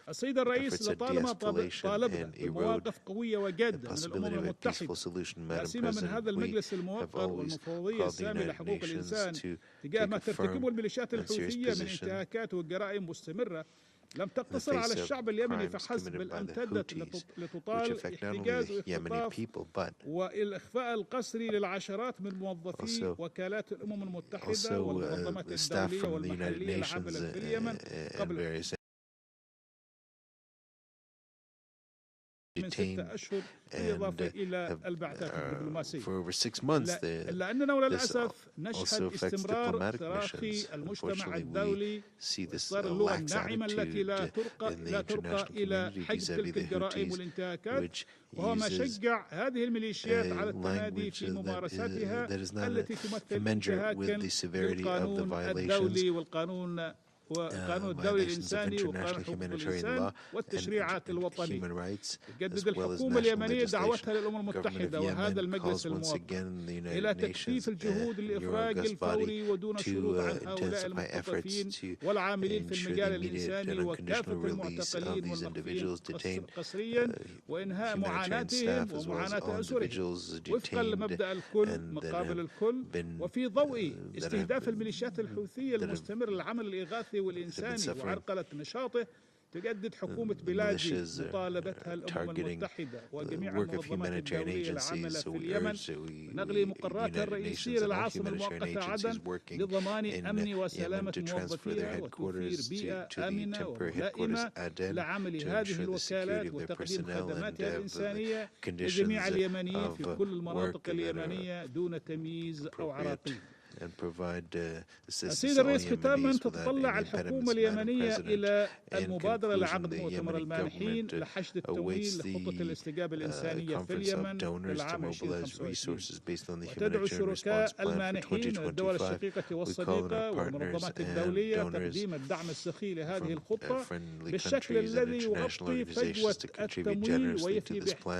السيد الرئيس efforts at لطالما de-escalation طالبنا and erode بمواقف قوية وجادة من possibility الأمم of a المتحدة peaceful solution. لا Madam سيما من هذا President, we المجلس have الموقر always والمفوضية called the السامي United لحقوق Nations الإنسان to تجاه ما take a ترتكبه firm الميليشيات and serious الحوثية من position انتهاكات وجرائم مستمرة لم تقتصر face على of الشعب اليمني crimes فحسب committed بل by the امتدت Houthis, which لتطال affect not only احتجاز the Yemeni واختطاف people, but والإخفاء القسري للعشرات من موظفي وكالات الأمم المتحدة والمنظمات the staff الدولية from the United والمحلية Nations العاملة في اليمن and قبل various من 6 detained أشهر and بالإضافة إلى have البعثات الدبلوماسية. for over 6 months. إلا أننا وللأسف This نشهد also affects استمرار diplomatic تراخي missions. المجتمع Unfortunately, الدولي we see this وإصدار اللغة lax الناعمة التي لا attitude in the ترقى international إلى community حجم vis-à-vis تلك the الجرائم Houthis, والانتهاكات which وهو ما uses شجع هذه الميليشيات على التمادي language في ممارساتها that is not التي تمثل commensurate with انتهاكا the severity of the للقانون violations الدولي والقانون الدولي الإنساني وقانون حقوق الإنسان والتشريعات الوطنية. تجدد الحكومة اليمنية دعوتها للأمم المتحدة وهذا المجلس الموقر إلى تكثيف الجهود للإفراج الفوري ودون شروط عن هؤلاء المختطفين والعاملين في المجال الإنساني وكافة المعتقلين والمخفيين قسريا وإنهاء معاناتهم ومعاناة أسرهم وفقا لمبدأ الكل مقابل الكل وفي ضوء استهداف الميليشيات الحوثية المستمر للعمل الإغاثي والإنساني وعرقلة نشاطه. تجدد حكومة بلادي مطالبتها الأمم المتحدة وجميع المنظمات الدولية العاملة في اليمن نقل مقراتها الرئيسية للعاصمة المؤقتة عدن لضمان أمن وسلامة موظفيها وتوفير بيئة آمنة وملائمة لعمل هذه الوكالات وتقديم خدماتها الإنسانية لجميع اليمنيين في كل المناطق اليمنية دون تمييز أو عراقيل. السيد الرئيس ختاما تتطلع الحكومة اليمنية إلى المبادرة لعقد مؤتمر المانحين لحشد التمويل لخطة الاستجابة الإنسانية في اليمن للعام 2025 وتدعو الشركاء المانحين من الدول الشقيقة والصديقة والمنظمات الدولية تقديم الدعم السخي لهذه الخطة بالشكل الذي يغطي فجوة التمويل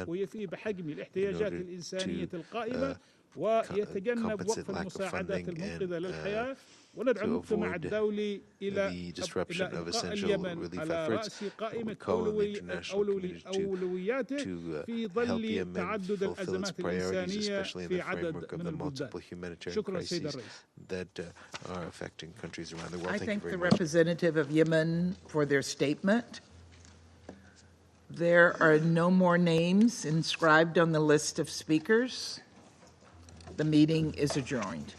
ويفي بحجم الاحتياجات الإنسانية القائمة ويتجنب وقف المساعدات المنقذة للحياة to avoid the disruption of essential relief efforts. We call on the international community to help Yemen fulfill its priorities, especially in the framework of the multiple humanitarian crises that are affecting countries around the world. I thank the representative of Yemen for their statement. There are no more names inscribed on the list of speakers. The meeting is adjourned.